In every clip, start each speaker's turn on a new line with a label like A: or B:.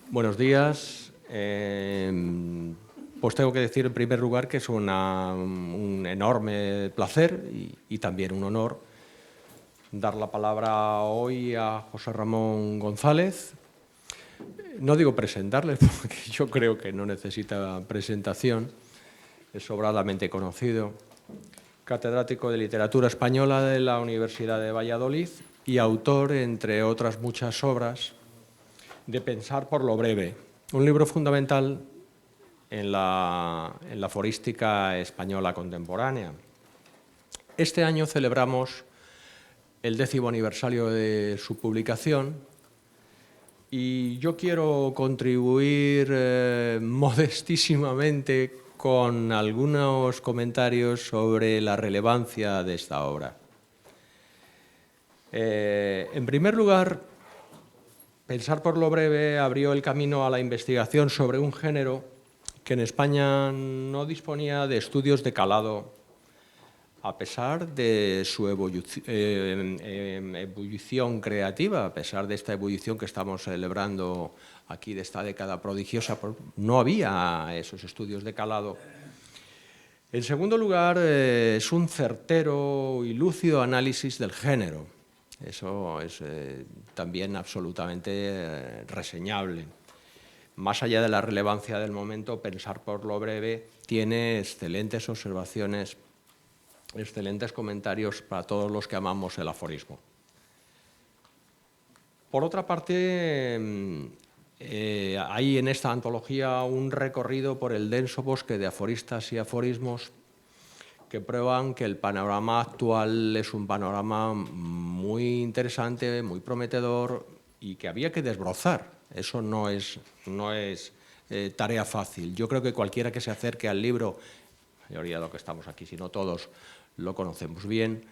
A: Buenos días. Pues tengo que decir en primer lugar que es un enorme placer y también un honor dar la palabra hoy a José Ramón González. No digo presentarles porque yo creo que no necesita presentación, es sobradamente conocido. Catedrático de Literatura Española de la Universidad de Valladolid y autor, entre otras muchas obras, de Pensar por lo breve, un libro fundamental en la aforística española contemporánea. Este año celebramos el 10º aniversario de su publicación y yo quiero contribuir modestísimamente con algunos comentarios sobre la relevancia de esta obra. En primer lugar, Pensar por lo breve abrió el camino a la investigación sobre un género que en España no disponía de estudios de calado, a pesar de su ebullición creativa, a pesar de esta ebullición que estamos celebrando aquí, de esta década prodigiosa, no había esos estudios de calado. En segundo lugar, es un certero y lúcido análisis del género. Eso es también absolutamente reseñable. Más allá de la relevancia del momento, Pensar por lo breve tiene excelentes observaciones, excelentes comentarios para todos los que amamos el aforismo. Por otra parte, hay en esta antología un recorrido por el denso bosque de aforistas y aforismos que prueban que el panorama actual es un panorama muy interesante, muy prometedor y que había que desbrozar. Eso no es tarea fácil. Yo creo que cualquiera que se acerque al libro, la mayoría de los que estamos aquí, si no todos, lo conocemos bien,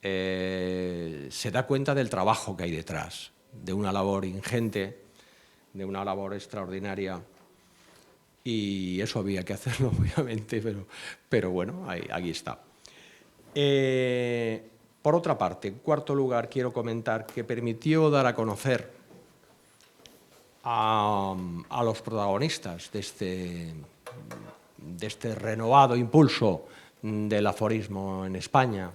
A: se da cuenta del trabajo que hay detrás, de una labor ingente, de una labor extraordinaria. Y eso había que hacerlo, obviamente, pero bueno, ahí está. Por otra parte, en cuarto lugar, quiero comentar que permitió dar a conocer a los protagonistas de este renovado impulso del aforismo en España.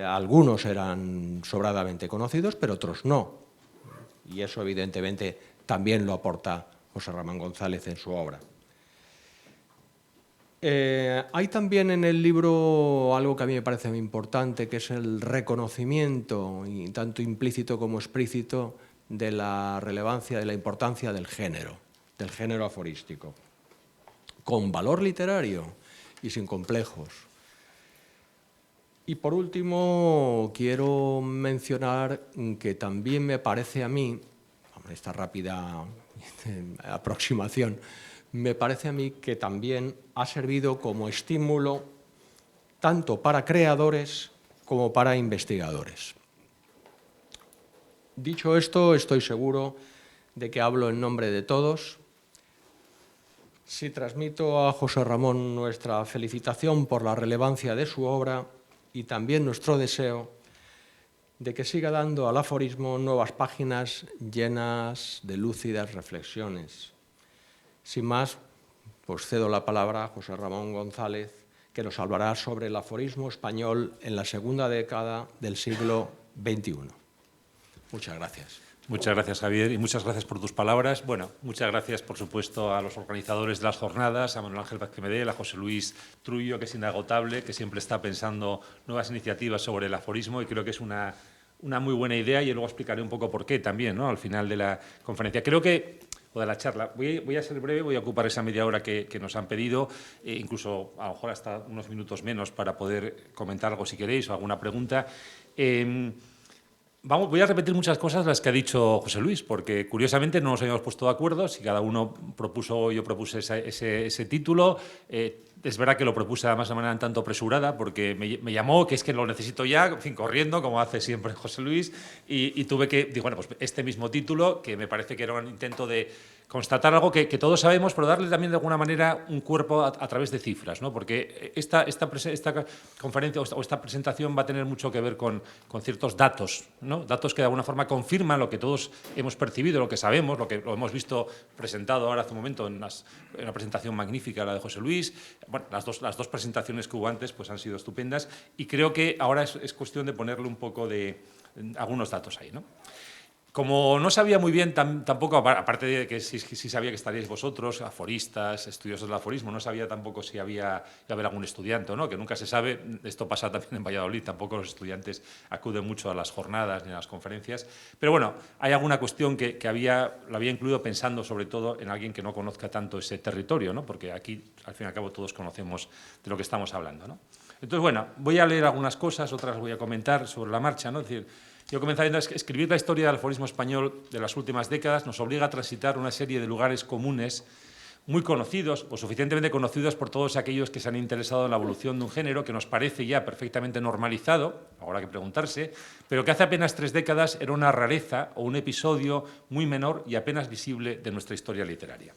A: Algunos eran sobradamente conocidos, pero otros no. Y eso, evidentemente, también lo aporta José Ramón González en su obra. Hay también en el libro algo que a mí me parece muy importante, que es el reconocimiento, y tanto implícito como explícito, de la relevancia, de la importancia del género aforístico, con valor literario y sin complejos. Y por último, quiero mencionar que también me parece a mí, esta rápida aproximación, me parece a mí que también ha servido como estímulo tanto para creadores como para investigadores. Dicho esto, estoy seguro de que hablo en nombre de todos. Si transmito a José Ramón nuestra felicitación por la relevancia de su obra y también nuestro deseo de que siga dando al aforismo nuevas páginas llenas de lúcidas reflexiones. Sin más, pues cedo la palabra a José Ramón González, que nos hablará sobre el aforismo español en la segunda década del siglo XXI. Muchas gracias.
B: Muchas gracias, Javier, y muchas gracias por tus palabras. Bueno, muchas gracias, por supuesto, a los organizadores de las jornadas, a Manuel Ángel Vázquez Medel, a José Luis Trullo, que es inagotable, que siempre está pensando nuevas iniciativas sobre el aforismo, y creo que es una muy buena idea, y luego explicaré un poco por qué también, ¿no?, al final de la conferencia. Creo que, o de la charla, voy a ser breve, voy a ocupar esa media hora que nos han pedido, incluso a lo mejor hasta unos minutos menos para poder comentar algo si queréis o alguna pregunta. Voy a repetir muchas cosas las que ha dicho José Luis, porque curiosamente no nos habíamos puesto de acuerdo si cada uno propuso o yo propuse ese título. Es verdad que lo propuse además de manera un tanto apresurada porque me llamó, que es que lo necesito ya, en fin, corriendo, como hace siempre José Luis, y tuve que, digo, bueno, pues este mismo título, que me parece que era un intento de constatar algo que todos sabemos, pero darle también de alguna manera un cuerpo a través de cifras, ¿no? Porque esta conferencia o esta presentación va a tener mucho que ver con ciertos datos, ¿no? Datos que de alguna forma confirman lo que todos hemos percibido, lo que sabemos, lo que lo hemos visto presentado ahora hace un momento en una presentación magnífica, la de José Luis. Bueno, las dos presentaciones que hubo antes pues han sido estupendas y creo que ahora es cuestión de ponerle un poco de algunos datos ahí, ¿no? Como no sabía muy bien tampoco, aparte de que sí sabía que estaríais vosotros, aforistas, estudiosos del aforismo, no sabía tampoco si iba a haber algún estudiante o no, que nunca se sabe. Esto pasa también en Valladolid, tampoco los estudiantes acuden mucho a las jornadas ni a las conferencias. Pero bueno, hay alguna cuestión que la había incluido pensando sobre todo en alguien que no conozca tanto ese territorio, ¿no? Porque aquí, al fin y al cabo, todos conocemos de lo que estamos hablando, ¿no? Entonces, bueno, voy a leer algunas cosas, otras voy a comentar sobre la marcha, ¿no? Es decir, yo comenzaba diciendo que escribir la historia del aforismo español de las últimas décadas nos obliga a transitar una serie de lugares comunes muy conocidos o suficientemente conocidos por todos aquellos que se han interesado en la evolución de un género que nos parece ya perfectamente normalizado, ahora hay que preguntarse, pero que hace apenas 3 décadas era una rareza o un episodio muy menor y apenas visible de nuestra historia literaria.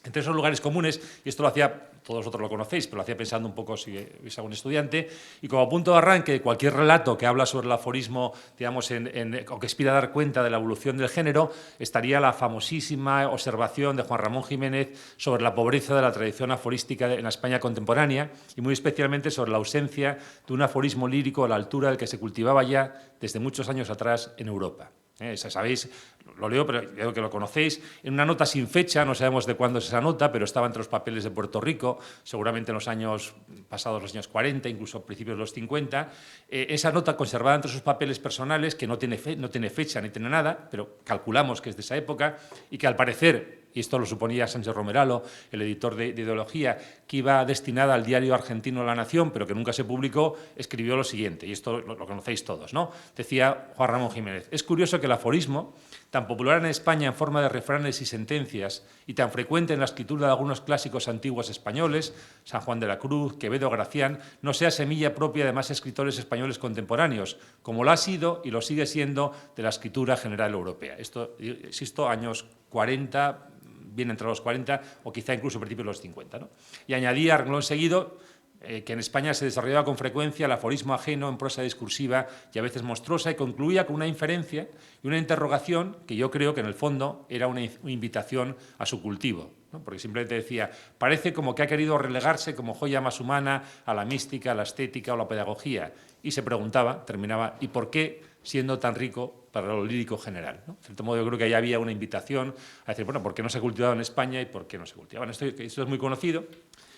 B: Entre esos lugares comunes, y esto lo hacía, todos vosotros lo conocéis, pero lo hacía pensando un poco si es algún estudiante, y como punto de arranque de cualquier relato que habla sobre el aforismo, digamos, o que aspira a dar cuenta de la evolución del género, estaría la famosísima observación de Juan Ramón Jiménez sobre la pobreza de la tradición aforística en la España contemporánea, y muy especialmente sobre la ausencia de un aforismo lírico a la altura del que se cultivaba ya desde muchos años atrás en Europa. Sabéis, lo leo, pero creo que lo conocéis, en una nota sin fecha, no sabemos de cuándo es esa nota, pero estaba entre los papeles de Puerto Rico, seguramente en los años pasados, los años 40, incluso a principios de los 50. Esa nota conservada entre sus papeles personales, que no tiene fecha ni tiene nada, pero calculamos que es de esa época, y que al parecer, y esto lo suponía Sánchez Romeralo, el editor de Ideología, que iba destinada al diario argentino La Nación, pero que nunca se publicó, escribió lo siguiente, y esto lo conocéis todos, ¿no? Decía Juan Ramón Jiménez: es curioso que el aforismo, tan popular en España en forma de refranes y sentencias, y tan frecuente en la escritura de algunos clásicos antiguos españoles, San Juan de la Cruz, Quevedo, Gracián, no sea semilla propia de más escritores españoles contemporáneos, como lo ha sido y lo sigue siendo de la escritura general europea. Esto, insisto, años 40, bien entre los 40 o quizá incluso a principios de los 50, ¿no? Y añadía, renglón seguido, que en España se desarrollaba con frecuencia el aforismo ajeno en prosa discursiva y a veces monstruosa, y concluía con una inferencia y una interrogación que yo creo que en el fondo era una invitación a su cultivo, ¿no? Porque simplemente decía, parece como que ha querido relegarse como joya más humana a la mística, a la estética o la pedagogía, y se preguntaba, terminaba, ¿y por qué siendo tan rico para lo lírico general, ¿no? De cierto modo, yo creo que ahí había una invitación a decir, bueno, ¿por qué no se ha cultivado en España y por qué no se cultivaba? Bueno, esto es muy conocido,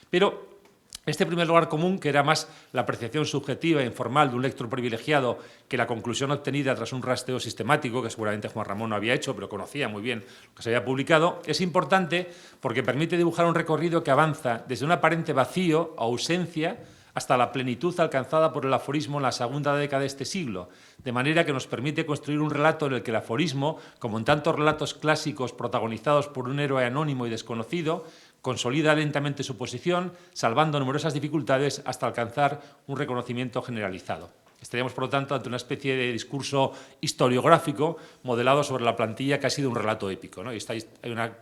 B: pero este primer lugar común, que era más la apreciación subjetiva e informal de un lector privilegiado que la conclusión obtenida tras un rastreo sistemático, que seguramente Juan Ramón no había hecho, pero conocía muy bien lo que se había publicado, es importante porque permite dibujar un recorrido que avanza desde un aparente vacío o ausencia hasta la plenitud alcanzada por el aforismo en la segunda década de este siglo, de manera que nos permite construir un relato en el que el aforismo, como en tantos relatos clásicos protagonizados por un héroe anónimo y desconocido, consolida lentamente su posición, salvando numerosas dificultades hasta alcanzar un reconocimiento generalizado. Estaríamos, por lo tanto, ante una especie de discurso historiográfico modelado sobre la plantilla que ha sido un relato épico, ¿no? Y hay una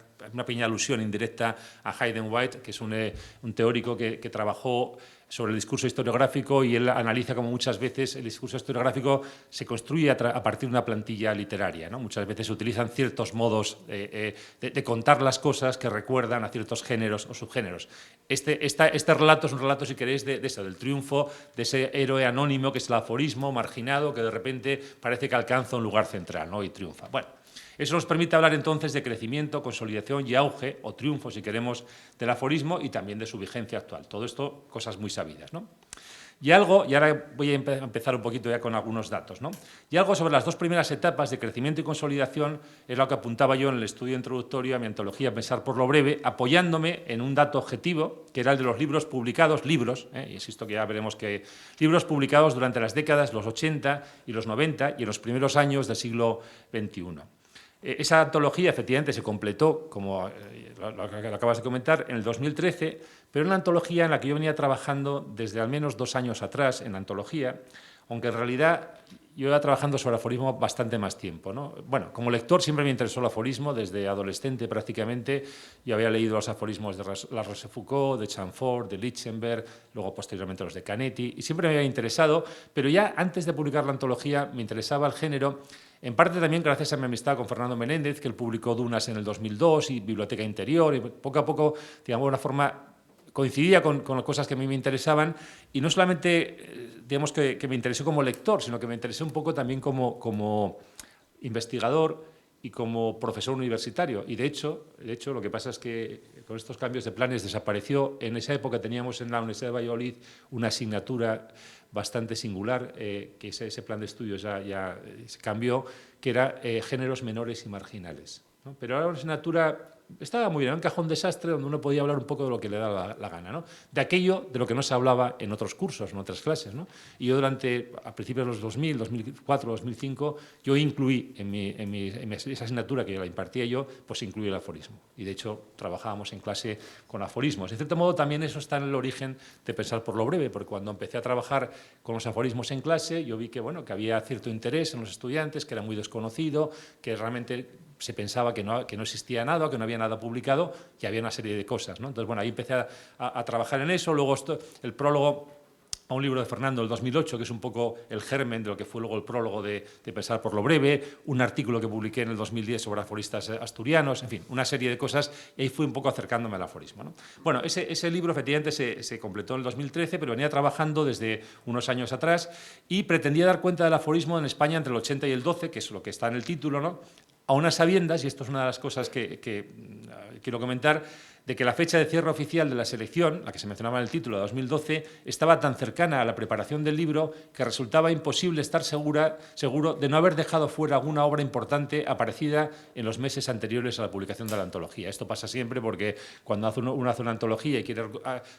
B: pequeña alusión indirecta a Hayden White, que es un teórico que trabajó sobre el discurso historiográfico, y él analiza como muchas veces el discurso historiográfico se construye a partir de una plantilla literaria, ¿no? Muchas veces se utilizan ciertos modos de contar las cosas que recuerdan a ciertos géneros o subgéneros. Este relato es un relato, si queréis, de eso, del triunfo de ese héroe anónimo que es el aforismo marginado, que de repente parece que alcanza un lugar central, ¿no? Y triunfa. Bueno, eso nos permite hablar entonces de crecimiento, consolidación y auge, o triunfo, si queremos, del aforismo y también de su vigencia actual. Todo esto, cosas muy sabidas, ¿no? Y ahora voy a empezar un poquito ya con algunos datos, ¿no? Y algo sobre las dos primeras etapas de crecimiento y consolidación es lo que apuntaba yo en el estudio introductorio a mi antología Pensar por lo breve, apoyándome en un dato objetivo, que era el de los libros publicados, insisto que ya veremos que libros publicados durante las décadas, los 80 y los 90 y en los primeros años del siglo XXI. Esa antología efectivamente se completó, como lo que acabas de comentar, en el 2013, pero una antología en la que yo venía trabajando desde al menos 2 años atrás, en antología, aunque en realidad yo iba trabajando sobre aforismo bastante más tiempo, ¿no? Bueno, como lector siempre me interesó el aforismo, desde adolescente prácticamente. Yo había leído los aforismos de La Rochefoucauld, de Chamfort, de Lichtenberg, luego posteriormente los de Canetti, y siempre me había interesado, pero ya antes de publicar la antología me interesaba el género, en parte también gracias a mi amistad con Fernando Menéndez, que él publicó Dunas en el 2002 y Biblioteca Interior, y poco a poco, digamos, de una forma coincidía con las cosas que a mí me interesaban, y no solamente digamos que me interesó como lector, sino que me interesé un poco también como investigador y como profesor universitario. Y de hecho, lo que pasa es que con estos cambios de planes desapareció. En esa época teníamos en la Universidad de Valladolid una asignatura bastante singular, que ese plan de estudios ya se cambió, que era géneros menores y marginales, ¿no? Pero era una asignatura, estaba muy bien, era un cajón desastre donde uno podía hablar un poco de lo que le daba la gana, ¿no? De aquello de lo que no se hablaba en otros cursos, en otras clases, ¿no? Y yo a principios de los 2000, 2004, 2005, yo incluí en esa asignatura que la impartía yo, pues incluí el aforismo. Y de hecho trabajábamos en clase con aforismos. De cierto modo también eso está en el origen de pensar por lo breve, porque cuando empecé a trabajar con los aforismos en clase, yo vi que, bueno, que había cierto interés en los estudiantes, que era muy desconocido, que realmente se pensaba que no existía nada, que no había nada publicado, y había una serie de cosas, ¿no? Entonces, bueno, ahí empecé a trabajar en eso. Luego el prólogo a un libro de Fernando del 2008, que es un poco el germen de lo que fue luego el prólogo de Pensar por lo breve, un artículo que publiqué en el 2010 sobre aforistas asturianos, en fin, una serie de cosas, y ahí fui un poco acercándome al aforismo, ¿no? Bueno, ese libro efectivamente se completó en el 2013, pero venía trabajando desde unos años atrás y pretendía dar cuenta del aforismo en España entre el 80 y el 12, que es lo que está en el título, ¿no? A unas sabiendas, y esto es una de las cosas que quiero comentar, de que la fecha de cierre oficial de la selección, la que se mencionaba en el título de 2012, estaba tan cercana a la preparación del libro que resultaba imposible estar seguro de no haber dejado fuera alguna obra importante aparecida en los meses anteriores a la publicación de la antología. Esto pasa siempre porque cuando uno hace una antología y quiere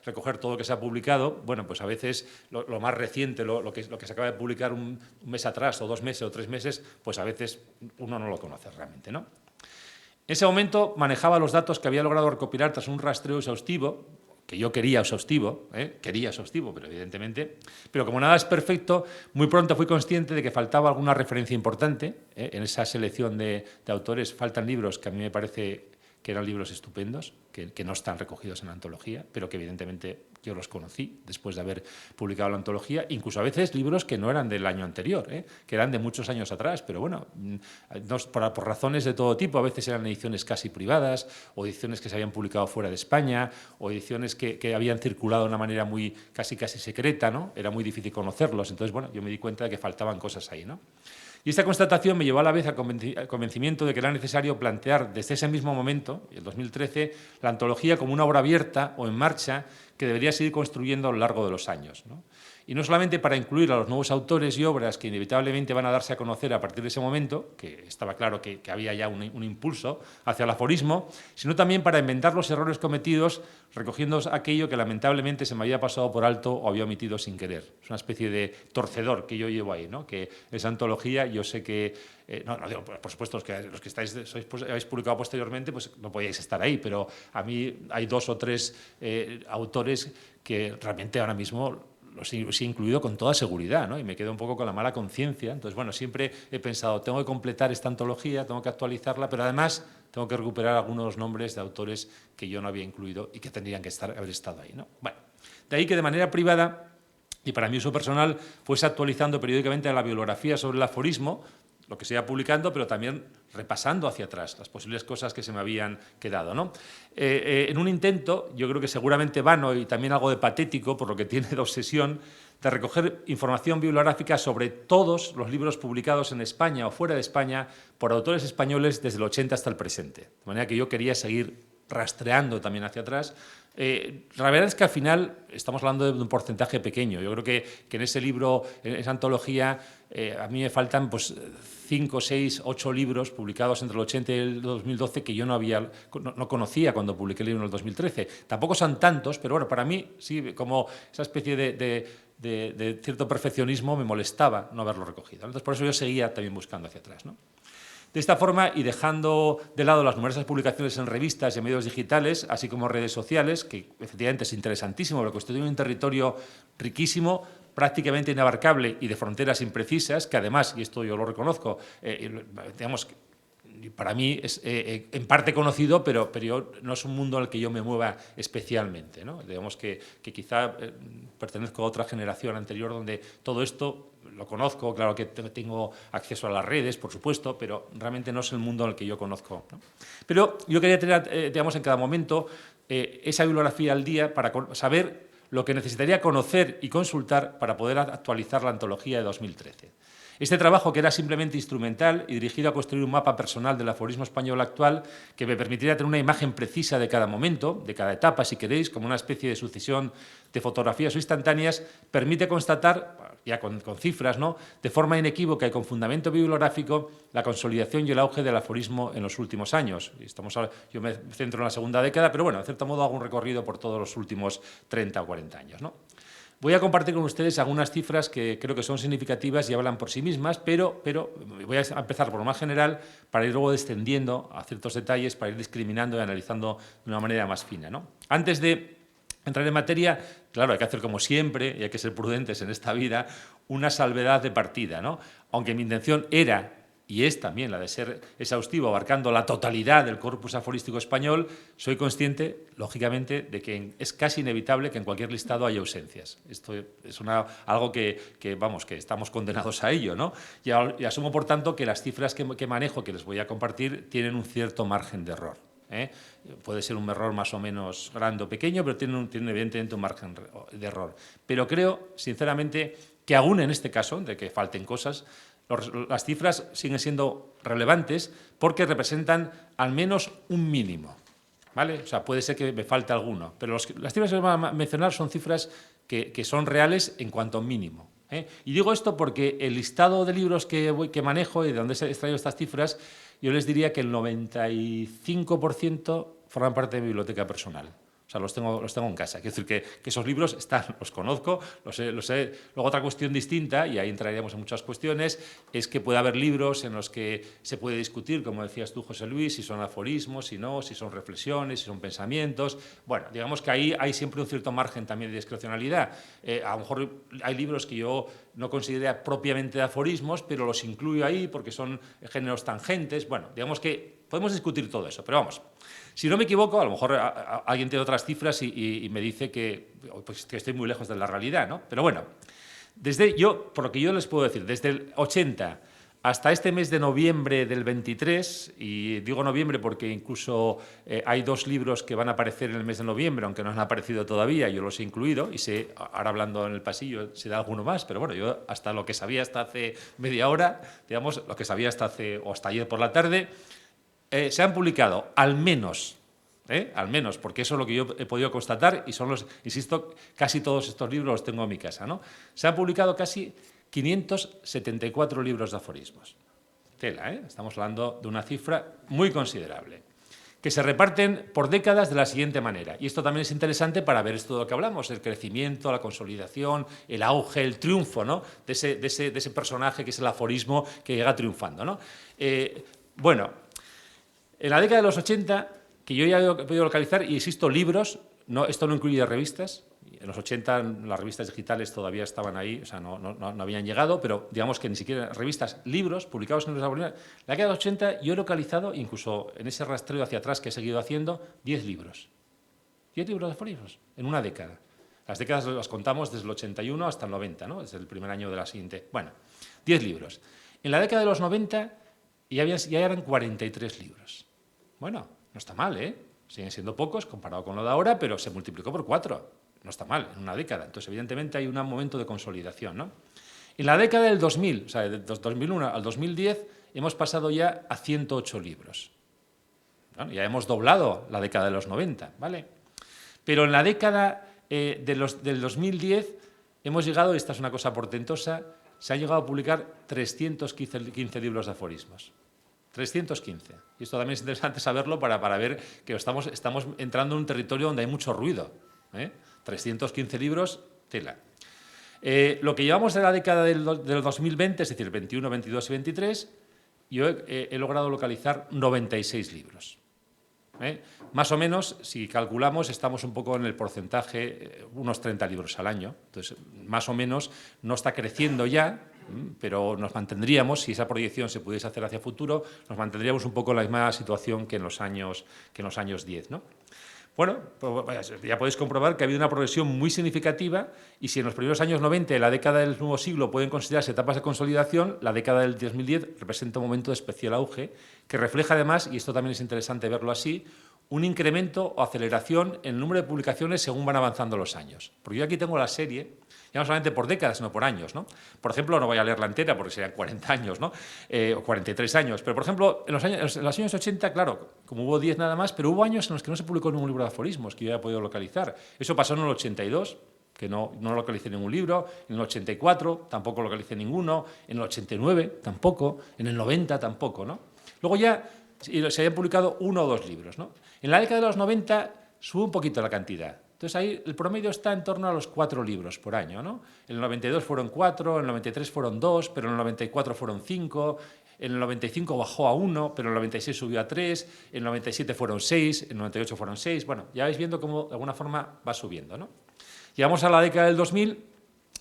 B: recoger todo lo que se ha publicado, bueno, pues a veces lo más reciente, lo que se acaba de publicar un mes atrás, o 2 meses, o 3 meses, pues a veces uno no lo conoce realmente, ¿no? En ese momento manejaba los datos que había logrado recopilar tras un rastreo exhaustivo, que yo quería exhaustivo, pero evidentemente, pero como nada es perfecto, muy pronto fui consciente de que faltaba alguna referencia importante, en esa selección de autores. Faltan libros que a mí me parece que eran libros estupendos, que no están recogidos en la antología, pero que evidentemente yo los conocí después de haber publicado la antología, incluso a veces libros que no eran del año anterior, que eran de muchos años atrás, pero bueno, por razones de todo tipo. A veces eran ediciones casi privadas, o ediciones que se habían publicado fuera de España, o ediciones que habían circulado de una manera muy casi secreta, ¿no? Era muy difícil conocerlos. Entonces, bueno, yo me di cuenta de que faltaban cosas ahí, ¿no? Y esta constatación me llevó a la vez al convencimiento de que era necesario plantear desde ese mismo momento, el 2013, la antología como una obra abierta o en marcha que debería seguir construyendo a lo largo de los años, ¿no? Y no solamente para incluir a los nuevos autores y obras que inevitablemente van a darse a conocer a partir de ese momento, que estaba claro que había ya un impulso hacia el aforismo, sino también para enmendar los errores cometidos, recogiendo aquello que lamentablemente se me había pasado por alto o había omitido sin querer. Es una especie de torcedor que yo llevo ahí, ¿no? Que esa antología, yo sé que, no digo, por supuesto, los que habéis publicado posteriormente, pues no podíais estar ahí, pero a mí hay 2 o 3 autores que realmente ahora mismo los he incluido con toda seguridad, ¿no? Y me quedo un poco con la mala conciencia. Entonces, bueno, siempre he pensado, tengo que completar esta antología, tengo que actualizarla, pero además tengo que recuperar algunos nombres de autores que yo no había incluido y que tendrían que haber estado ahí, ¿no? Bueno, de ahí que de manera privada y para mi uso personal fuese actualizando periódicamente la bibliografía sobre el aforismo, lo que se iba publicando, pero también repasando hacia atrás las posibles cosas que se me habían quedado, ¿no? En un intento, yo creo que seguramente vano y también algo de patético, por lo que tiene de obsesión, de recoger información bibliográfica sobre todos los libros publicados en España o fuera de España por autores españoles desde el 80 hasta el presente. De manera que yo quería seguir rastreando también hacia atrás. La verdad es que al final estamos hablando de un porcentaje pequeño. Yo creo que en ese libro, en esa antología, a mí me faltan pues 5, 6, 8 libros publicados entre el 80 y el 2012 que yo no conocía cuando publiqué el libro en el 2013. Tampoco son tantos, pero bueno, para mí sí, como esa especie de cierto perfeccionismo me molestaba no haberlo recogido. Entonces, por eso yo seguía también buscando hacia atrás, ¿no? De esta forma, y dejando de lado las numerosas publicaciones en revistas y en medios digitales, así como redes sociales, que efectivamente es interesantísimo, porque constituye un territorio riquísimo, prácticamente inabarcable y de fronteras imprecisas, que además, y esto yo lo reconozco, digamos, para mí es en parte conocido, pero no es un mundo al que yo me mueva especialmente, ¿no? Digamos que quizá pertenezco a otra generación anterior donde todo esto lo conozco, claro que tengo acceso a las redes, por supuesto, pero realmente no es el mundo al que yo conozco, ¿no? Pero yo quería tener, digamos, en cada momento esa bibliografía al día para saber lo que necesitaría conocer y consultar para poder actualizar la antología de 2013. Este trabajo, que era simplemente instrumental y dirigido a construir un mapa personal del aforismo español actual, que me permitiría tener una imagen precisa de cada momento, de cada etapa, si queréis, como una especie de sucesión de fotografías o instantáneas, permite constatar, ya con cifras, ¿no?, de forma inequívoca y con fundamento bibliográfico, la consolidación y el auge del aforismo en los últimos años. Yo me centro en la segunda década, pero bueno, en cierto modo hago un recorrido por todos los últimos 30 o 40 años, ¿no? Voy a compartir con ustedes algunas cifras que creo que son significativas y hablan por sí mismas, pero voy a empezar por lo más general para ir luego descendiendo a ciertos detalles, para ir discriminando y analizando de una manera más fina, ¿no? Antes de entrar en materia, claro, hay que hacer como siempre, y hay que ser prudentes en esta vida, una salvedad de partida, ¿no? Aunque mi intención era y es también la de ser exhaustivo, abarcando la totalidad del corpus aforístico español, soy consciente, lógicamente, de que es casi inevitable que en cualquier listado haya ausencias. Esto es algo que estamos condenados a ello, ¿no? Y asumo, por tanto, que las cifras que manejo, que les voy a compartir, tienen un cierto margen de error, ¿eh? Puede ser un error más o menos grande o pequeño, pero tiene evidentemente un margen de error. Pero creo, sinceramente, que aún en este caso, de que falten cosas, las cifras siguen siendo relevantes porque representan al menos un mínimo, ¿vale? O sea, puede ser que me falte alguno, pero las cifras que voy a mencionar son cifras que son reales en cuanto a un mínimo, ¿eh? Y digo esto porque el listado de libros que manejo y de donde he extraído estas cifras, yo les diría que el 95% forman parte de mi biblioteca personal. O sea, los tengo en casa. Quiero decir que esos libros están, los conozco, los sé. Luego, otra cuestión distinta, y ahí entraríamos en muchas cuestiones, es que puede haber libros en los que se puede discutir, como decías tú, José Luis, si son aforismos, si no, si son reflexiones, si son pensamientos. Bueno, digamos que ahí hay siempre un cierto margen también de discrecionalidad. A lo mejor hay libros que yo no considero propiamente de aforismos, pero los incluyo ahí porque son géneros tangentes. Bueno, digamos que podemos discutir todo eso, pero vamos. Si no me equivoco, a lo mejor alguien tiene otras cifras y me dice que estoy muy lejos de la realidad, ¿no? Pero bueno, por lo que yo les puedo decir, desde el 80 hasta este mes de noviembre del 23, y digo noviembre porque incluso hay 2 libros que van a aparecer en el mes de noviembre, aunque no han aparecido todavía, yo los he incluido, y sé, ahora hablando en el pasillo, sé de alguno más, pero bueno, yo hasta lo que sabía hasta hace media hora, digamos, lo que sabía hasta ayer por la tarde, se han publicado al menos, porque eso es lo que yo he podido constatar y son insisto, casi todos estos libros los tengo en mi casa, ¿no? Se han publicado casi 574 libros de aforismos. Tela, ¿eh? Estamos hablando de una cifra muy considerable, que se reparten por décadas de la siguiente manera. Y esto también es interesante para ver esto de lo que hablamos, el crecimiento, la consolidación, el auge, el triunfo, ¿no?, de ese personaje que es el aforismo que llega triunfando, ¿no? Bueno, en la década de los 80, que yo ya he podido localizar, y insisto, libros, esto no incluye revistas. En los 80 las revistas digitales todavía estaban ahí, o sea, no habían llegado, pero digamos que ni siquiera revistas, libros publicados en los aforismos. En la década de los 80 yo he localizado, incluso en ese rastreo hacia atrás que he seguido haciendo, 10 libros. 10 libros de aforismos en una década. Las décadas las contamos desde el 81 hasta el 90, ¿no? Desde el primer año de la siguiente. Bueno, 10 libros. En la década de los 90 ya eran 43 libros. Bueno, no está mal, ¿eh? Siguen siendo pocos comparado con lo de ahora, pero se multiplicó por 4. No está mal, en una década. Entonces, evidentemente, hay un momento de consolidación, ¿no? En la década del 2000, o sea, de 2001 al 2010, hemos pasado ya a 108 libros. ¿No? Ya hemos doblado la década de los 90, ¿vale? Pero en la década del 2010 hemos llegado, y esta es una cosa portentosa, se ha llegado a publicar 315 libros de aforismos. 315. Y esto también es interesante saberlo para ver que estamos entrando en un territorio donde hay mucho ruido, ¿eh? 315 libros, tela. Lo que llevamos de la década del 2020, es decir, 21, 22 y 23, yo he logrado localizar 96 libros. Más o menos, si calculamos, estamos un poco en el porcentaje, unos 30 libros al año. Entonces, más o menos, no está creciendo ya, pero nos mantendríamos, si esa proyección se pudiese hacer hacia futuro, nos mantendríamos un poco en la misma situación que en los años 10, ¿no? Bueno, pues ya podéis comprobar que ha habido una progresión muy significativa y si en los primeros años 90, la década del nuevo siglo, pueden considerarse etapas de consolidación, la década del 2010 representa un momento de especial auge que refleja además, y esto también es interesante verlo así, un incremento o aceleración en el número de publicaciones según van avanzando los años. Porque yo aquí tengo la serie, ya no solamente por décadas, sino por años, ¿no? Por ejemplo, no voy a leerla entera porque serían 40 años, ¿no? O 43 años. Pero, por ejemplo, en los años 80, claro, como hubo 10 nada más, pero hubo años en los que no se publicó ningún libro de aforismos que yo haya podido localizar. Eso pasó en el 82, que no localicé ningún libro, en el 84 tampoco localicé ninguno, en el 89 tampoco, en el 90 tampoco, ¿no? Luego ya se habían publicado 1 o 2 libros, ¿no? En la década de los 90 sube un poquito la cantidad. Entonces ahí el promedio está en torno a los 4 libros por año, ¿no? En el 92 fueron 4, en el 93 fueron 2, pero en el 94 fueron 5, en el 95 bajó a 1, pero en el 96 subió a 3, en el 97 fueron 6, en el 98 fueron 6. Bueno, ya vais viendo cómo de alguna forma va subiendo, ¿no? Llegamos a la década del 2000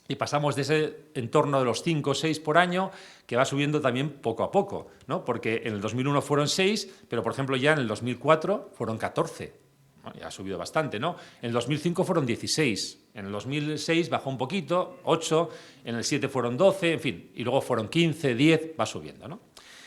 B: y pasamos de ese entorno de los 5 o 6 por año, que va subiendo también poco a poco, ¿no? Porque en el 2001 fueron 6, pero por ejemplo ya en el 2004 fueron 14. ¿No? Ya ha subido bastante, ¿no? En el 2005 fueron 16, en el 2006 bajó un poquito, 8, en el 7 fueron 12, en fin, y luego fueron 15, 10, va subiendo, ¿no?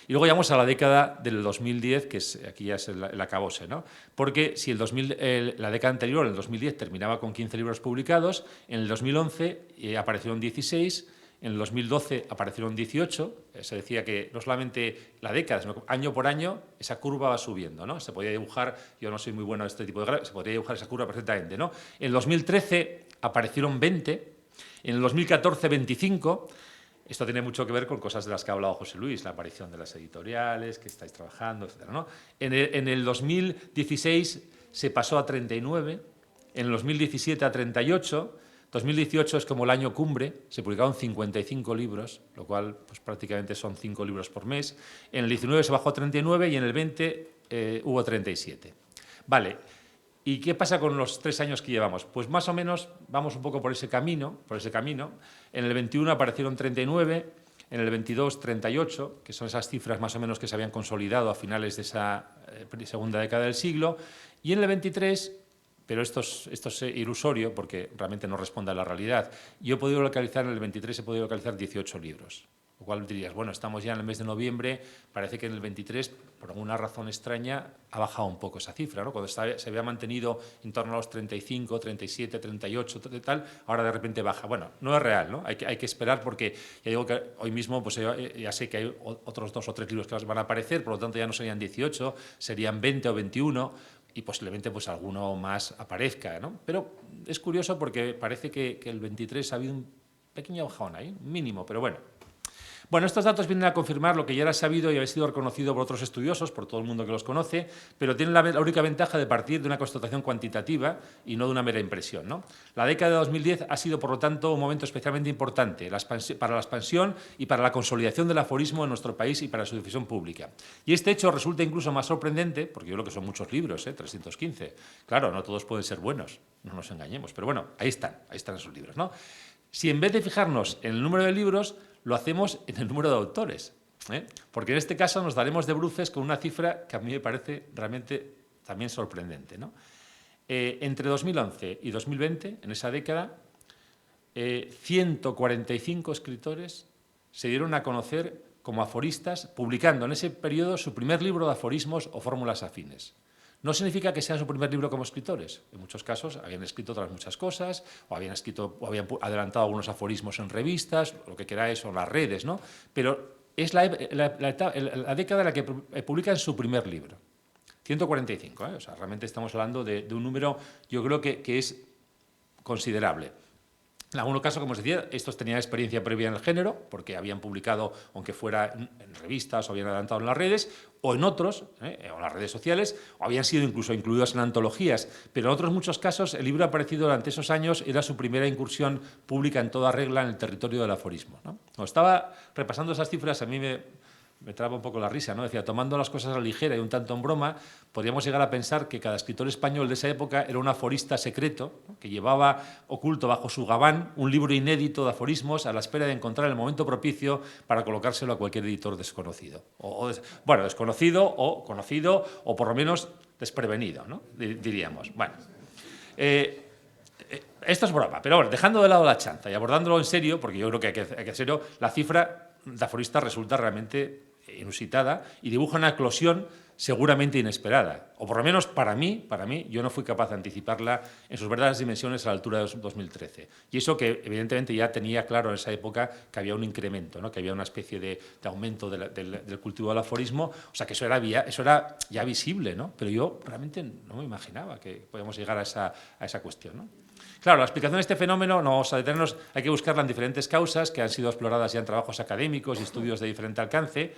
B: Y luego llegamos a la década del 2010, que es, aquí ya es el acabose, ¿no? Porque si la década anterior, el 2010, terminaba con 15 libros publicados, en el 2011 aparecieron 16, en el 2012 aparecieron 18, se decía que no solamente la década, sino que año por año esa curva va subiendo, ¿no? Se podía dibujar, yo no soy muy bueno en este tipo de gráficos, se podría dibujar esa curva perfectamente, ¿no? En el 2013 aparecieron 20, en el 2014 25. Esto tiene mucho que ver con cosas de las que ha hablado José Luis, la aparición de las editoriales, que estáis trabajando, etc., ¿no? En el 2016 se pasó a 39, en el 2017 a 38, 2018 es como el año cumbre, se publicaron 55 libros, lo cual pues, prácticamente son 5 libros por mes. En el 19 se bajó a 39 y en el 20 hubo 37. Vale. ¿Y qué pasa con los 3 años que llevamos? Pues más o menos vamos un poco por ese camino. En el 21 aparecieron 39, en el 22 38, que son esas cifras más o menos que se habían consolidado a finales de esa segunda década del siglo, y en el 23, pero esto es ilusorio porque realmente no responde a la realidad, yo he podido localizar, en el 23 he podido localizar 18 libros. Lo cual dirías, bueno, estamos ya en el mes de noviembre, parece que en el 23, por alguna razón extraña, ha bajado un poco esa cifra, ¿no? Cuando se había mantenido en torno a los 35, 37, 38, tal, ahora de repente baja. Bueno, no es real, ¿no? Hay que esperar porque ya digo que hoy mismo pues ya sé que hay otros 2 o 3 libros que van a aparecer, por lo tanto ya no serían 18, serían 20 o 21 y posiblemente pues alguno más aparezca, ¿no? Pero es curioso porque parece que el 23 ha habido un pequeño bajón ahí, mínimo, pero bueno. Bueno, estos datos vienen a confirmar lo que ya era sabido y había sido reconocido por otros estudiosos, por todo el mundo que los conoce, pero tienen la única ventaja de partir de una constatación cuantitativa y no de una mera impresión, ¿no? La década de 2010 ha sido, por lo tanto, un momento especialmente importante para la expansión y para la consolidación del aforismo en nuestro país y para su difusión pública. Y este hecho resulta incluso más sorprendente, porque yo creo que son muchos libros, 315. Claro, no todos pueden ser buenos, no nos engañemos, pero bueno, ahí están esos libros, ¿no? Si en vez de fijarnos en el número de libros, lo hacemos en el número de autores, porque en este caso nos daremos de bruces con una cifra que a mí me parece realmente también sorprendente, ¿no? Entre 2011 y 2020, en esa década, 145 escritores se dieron a conocer como aforistas, publicando en ese periodo su primer libro de aforismos o fórmulas afines. No significa que sea su primer libro como escritores. En muchos casos habían escrito otras muchas cosas, o habían adelantado algunos aforismos en revistas, lo que queráis, o en las redes, ¿no? Pero es la década en la que publican su primer libro. 145, O sea, realmente estamos hablando de un número, yo creo que es considerable. En algunos casos, como os decía, estos tenían experiencia previa en el género, porque habían publicado, aunque fuera en revistas o habían adelantado en las redes, o en otros, o en las redes sociales, o habían sido incluso incluidos en antologías. Pero en otros muchos casos, el libro aparecido durante esos años era su primera incursión pública en toda regla en el territorio del aforismo, ¿no? Cuando estaba repasando esas cifras, a mí me me traba un poco la risa, ¿no? Decía, tomando las cosas a la ligera y un tanto en broma, podríamos llegar a pensar que cada escritor español de esa época era un aforista secreto, ¿no?, que llevaba oculto bajo su gabán un libro inédito de aforismos a la espera de encontrar el momento propicio para colocárselo a cualquier editor desconocido. Bueno, desconocido o conocido o por lo menos desprevenido, ¿no?, diríamos. Bueno, esto es broma, pero bueno, dejando de lado la chanza y abordándolo en serio, porque yo creo que hay que serio, la cifra de aforistas resulta realmente inusitada y dibuja una eclosión seguramente inesperada, o por lo menos para mí, yo no fui capaz de anticiparla en sus verdaderas dimensiones a la altura de 2013. Y eso que evidentemente ya tenía claro en esa época que había un incremento, ¿no?, que había una especie de aumento del cultivo del aforismo, o sea que eso era ya visible, ¿no? Pero yo realmente no me imaginaba que podíamos llegar a esa cuestión, ¿no? Claro, la explicación de este fenómeno, no vamos a detenernos, hay que buscarla en diferentes causas que han sido exploradas ya en trabajos académicos y estudios de diferente alcance,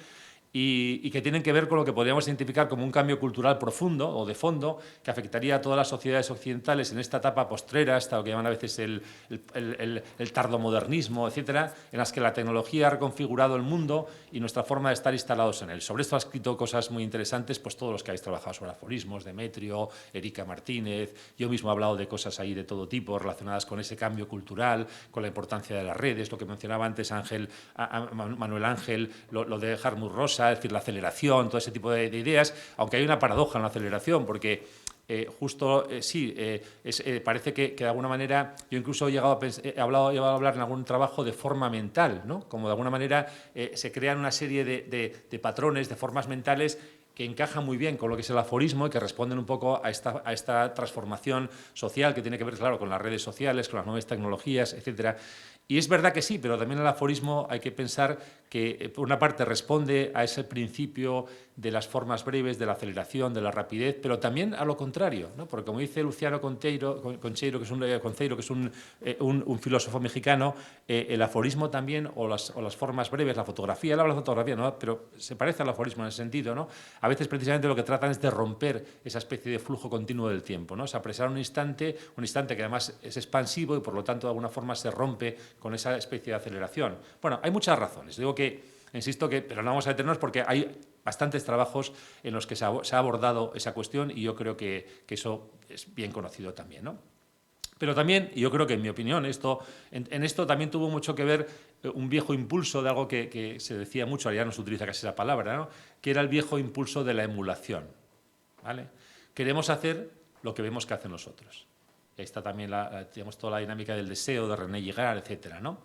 B: y que tienen que ver con lo que podríamos identificar como un cambio cultural profundo o de fondo que afectaría a todas las sociedades occidentales en esta etapa postrera, hasta lo que llaman a veces el tardomodernismo, etcétera, en las que la tecnología ha reconfigurado el mundo y nuestra forma de estar instalados en él. Sobre esto ha escrito cosas muy interesantes pues todos los que habéis trabajado sobre aforismos, Demetrio, Erika Martínez, yo mismo he hablado de cosas ahí de todo tipo relacionadas con ese cambio cultural, con la importancia de las redes, lo que mencionaba antes Manuel Ángel, lo de Hartmut Rosa, es decir, la aceleración, todo ese tipo de ideas, aunque hay una paradoja en la aceleración, porque parece que de alguna manera, yo incluso he llegado a hablar en algún trabajo de forma mental, ¿no? Como de alguna manera se crean una serie de patrones, de formas mentales que encajan muy bien con lo que es el aforismo y que responden un poco a esta transformación social que tiene que ver, claro, con las redes sociales, con las nuevas tecnologías, etcétera. Y es verdad que sí, pero también el aforismo hay que pensar que, por una parte, responde a ese principio de las formas breves, de la aceleración, de la rapidez, pero también a lo contrario, ¿no? Porque, como dice Luciano Conceiro, que es un filósofo mexicano, el aforismo también, o las formas breves, la fotografía, él habla de fotografía, ¿no?, pero se parece al aforismo en ese sentido, ¿no? A veces, precisamente, lo que tratan es de romper esa especie de flujo continuo del tiempo, ¿no? O sea, apresar un instante que además es expansivo y, por lo tanto, de alguna forma se rompe con esa especie de aceleración. Bueno, hay muchas razones. Insisto que, pero no vamos a detenernos porque hay bastantes trabajos en los que se ha abordado esa cuestión y yo creo que eso es bien conocido también, ¿no? Pero también, y yo creo que en mi opinión, en esto también tuvo mucho que ver un viejo impulso de algo que se decía mucho, ahora ya no se utiliza casi esa palabra, ¿no?, que era el viejo impulso de la emulación, ¿vale? Queremos hacer lo que vemos que hacen los otros. Y ahí está también digamos, toda la dinámica del deseo, de René Girard, etcétera, ¿no?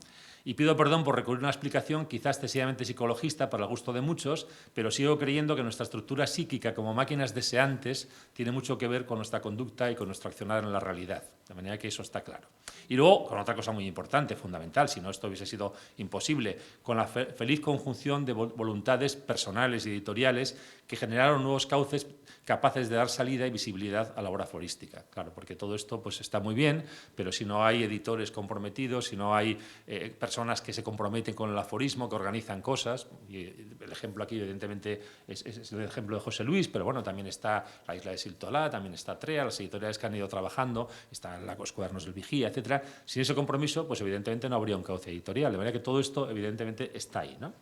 B: Y pido perdón por recurrir a una explicación quizás excesivamente psicologista para el gusto de muchos, pero sigo creyendo que nuestra estructura psíquica como máquinas deseantes tiene mucho que ver con nuestra conducta y con nuestro accionar en la realidad. De manera que eso está claro. Y luego, con otra cosa muy importante, fundamental, si no esto hubiese sido imposible, con la feliz conjunción de voluntades personales y editoriales que generaron nuevos cauces capaces de dar salida y visibilidad a la obra aforística. Claro, porque todo esto pues, está muy bien, pero si no hay editores comprometidos, si no hay personas que se comprometen con el aforismo, que organizan cosas, y el ejemplo aquí evidentemente es el ejemplo de José Luis, pero bueno, también está la Isla de Siltolá, también está TREA, las editoriales que han ido trabajando, están los cuadernos del Vigía, etcétera. Sin ese compromiso, pues evidentemente no habría un cauce editorial, de manera que todo esto evidentemente está ahí, ¿no?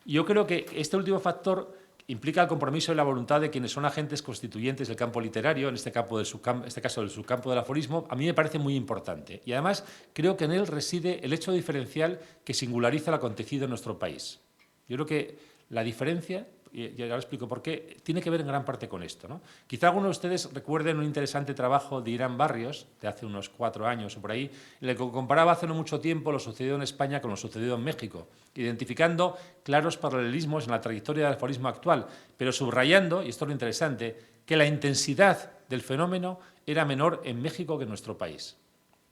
B: Yo creo que este último factor implica el compromiso y la voluntad de quienes son agentes constituyentes del campo literario, en este caso del subcampo del aforismo, a mí me parece muy importante. Y además creo que en él reside el hecho diferencial que singulariza lo acontecido en nuestro país. Yo creo que la diferencia, y ahora explico por qué, tiene que ver en gran parte con esto, ¿no? Quizá algunos de ustedes recuerden un interesante trabajo de Irán Barrios, de hace unos 4 años o por ahí, en el que comparaba hace no mucho tiempo lo sucedido en España con lo sucedido en México, identificando claros paralelismos en la trayectoria del aforismo actual, pero subrayando, y esto es lo interesante, que la intensidad del fenómeno era menor en México que en nuestro país.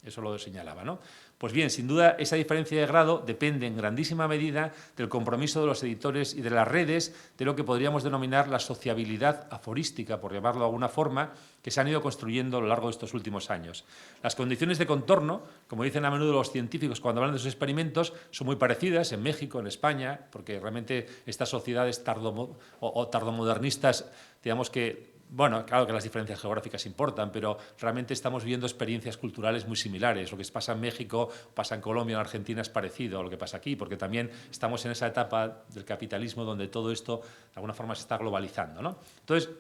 B: Eso lo señalaba, ¿no? Pues bien, sin duda, esa diferencia de grado depende en grandísima medida del compromiso de los editores y de las redes de lo que podríamos denominar la sociabilidad aforística, por llamarlo de alguna forma, que se han ido construyendo a lo largo de estos últimos años. Las condiciones de contorno, como dicen a menudo los científicos cuando hablan de sus experimentos, son muy parecidas en México, en España, porque realmente estas sociedades tardomodernistas, digamos que Bueno, claro que las diferencias geográficas importan, pero realmente estamos viendo experiencias culturales muy similares. Lo que pasa en México, pasa en Colombia, en Argentina es parecido a lo que pasa aquí, porque también estamos en esa etapa del capitalismo donde todo esto de alguna forma se está globalizando, ¿no? Entonces,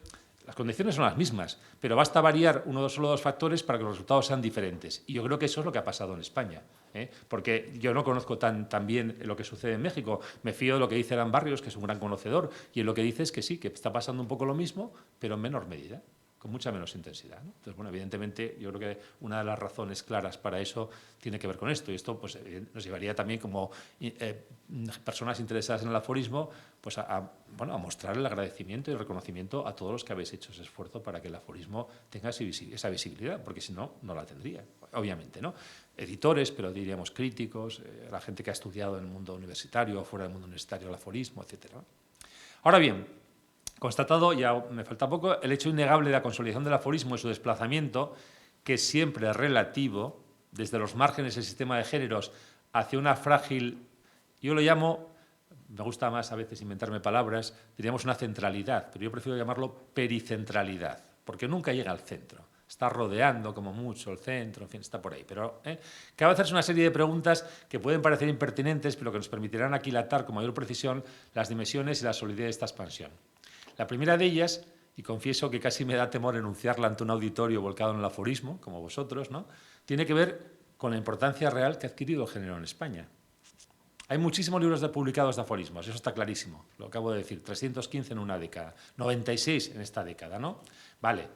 B: las condiciones son las mismas, pero basta variar solo dos factores para que los resultados sean diferentes. Y yo creo que eso es lo que ha pasado en España, porque yo no conozco tan bien lo que sucede en México. Me fío de lo que dice Eran Barrios, que es un gran conocedor, y en lo que dice es que sí, que está pasando un poco lo mismo, pero en menor medida, con mucha menos intensidad, ¿no? Entonces, bueno, evidentemente, yo creo que una de las razones claras para eso tiene que ver con esto, y esto pues, nos llevaría también como personas interesadas en el aforismo pues bueno, a mostrar el agradecimiento y el reconocimiento a todos los que habéis hecho ese esfuerzo para que el aforismo tenga esa visibilidad, porque si no, no la tendría, obviamente, ¿no? Editores, pero diríamos críticos, la gente que ha estudiado en el mundo universitario o fuera del mundo universitario el aforismo, etc. Ahora bien, constatado, ya me falta poco, el hecho innegable de la consolidación del aforismo y su desplazamiento, que siempre es relativo, desde los márgenes del sistema de géneros hacia una frágil, yo lo llamo, me gusta más a veces inventarme palabras, diríamos una centralidad, pero yo prefiero llamarlo pericentralidad, porque nunca llega al centro. Está rodeando como mucho el centro, en fin, está por ahí. Pero cabe hacerse una serie de preguntas que pueden parecer impertinentes, pero que nos permitirán aquilatar con mayor precisión las dimensiones y la solidez de esta expansión. La primera de ellas, y confieso que casi me da temor enunciarla ante un auditorio volcado en el aforismo, como vosotros, ¿no?, tiene que ver con la importancia real que ha adquirido el género en España. Hay muchísimos libros publicados de aforismos, eso está clarísimo, lo acabo de decir, 315 en una década, 96 en esta década, ¿no? Vale.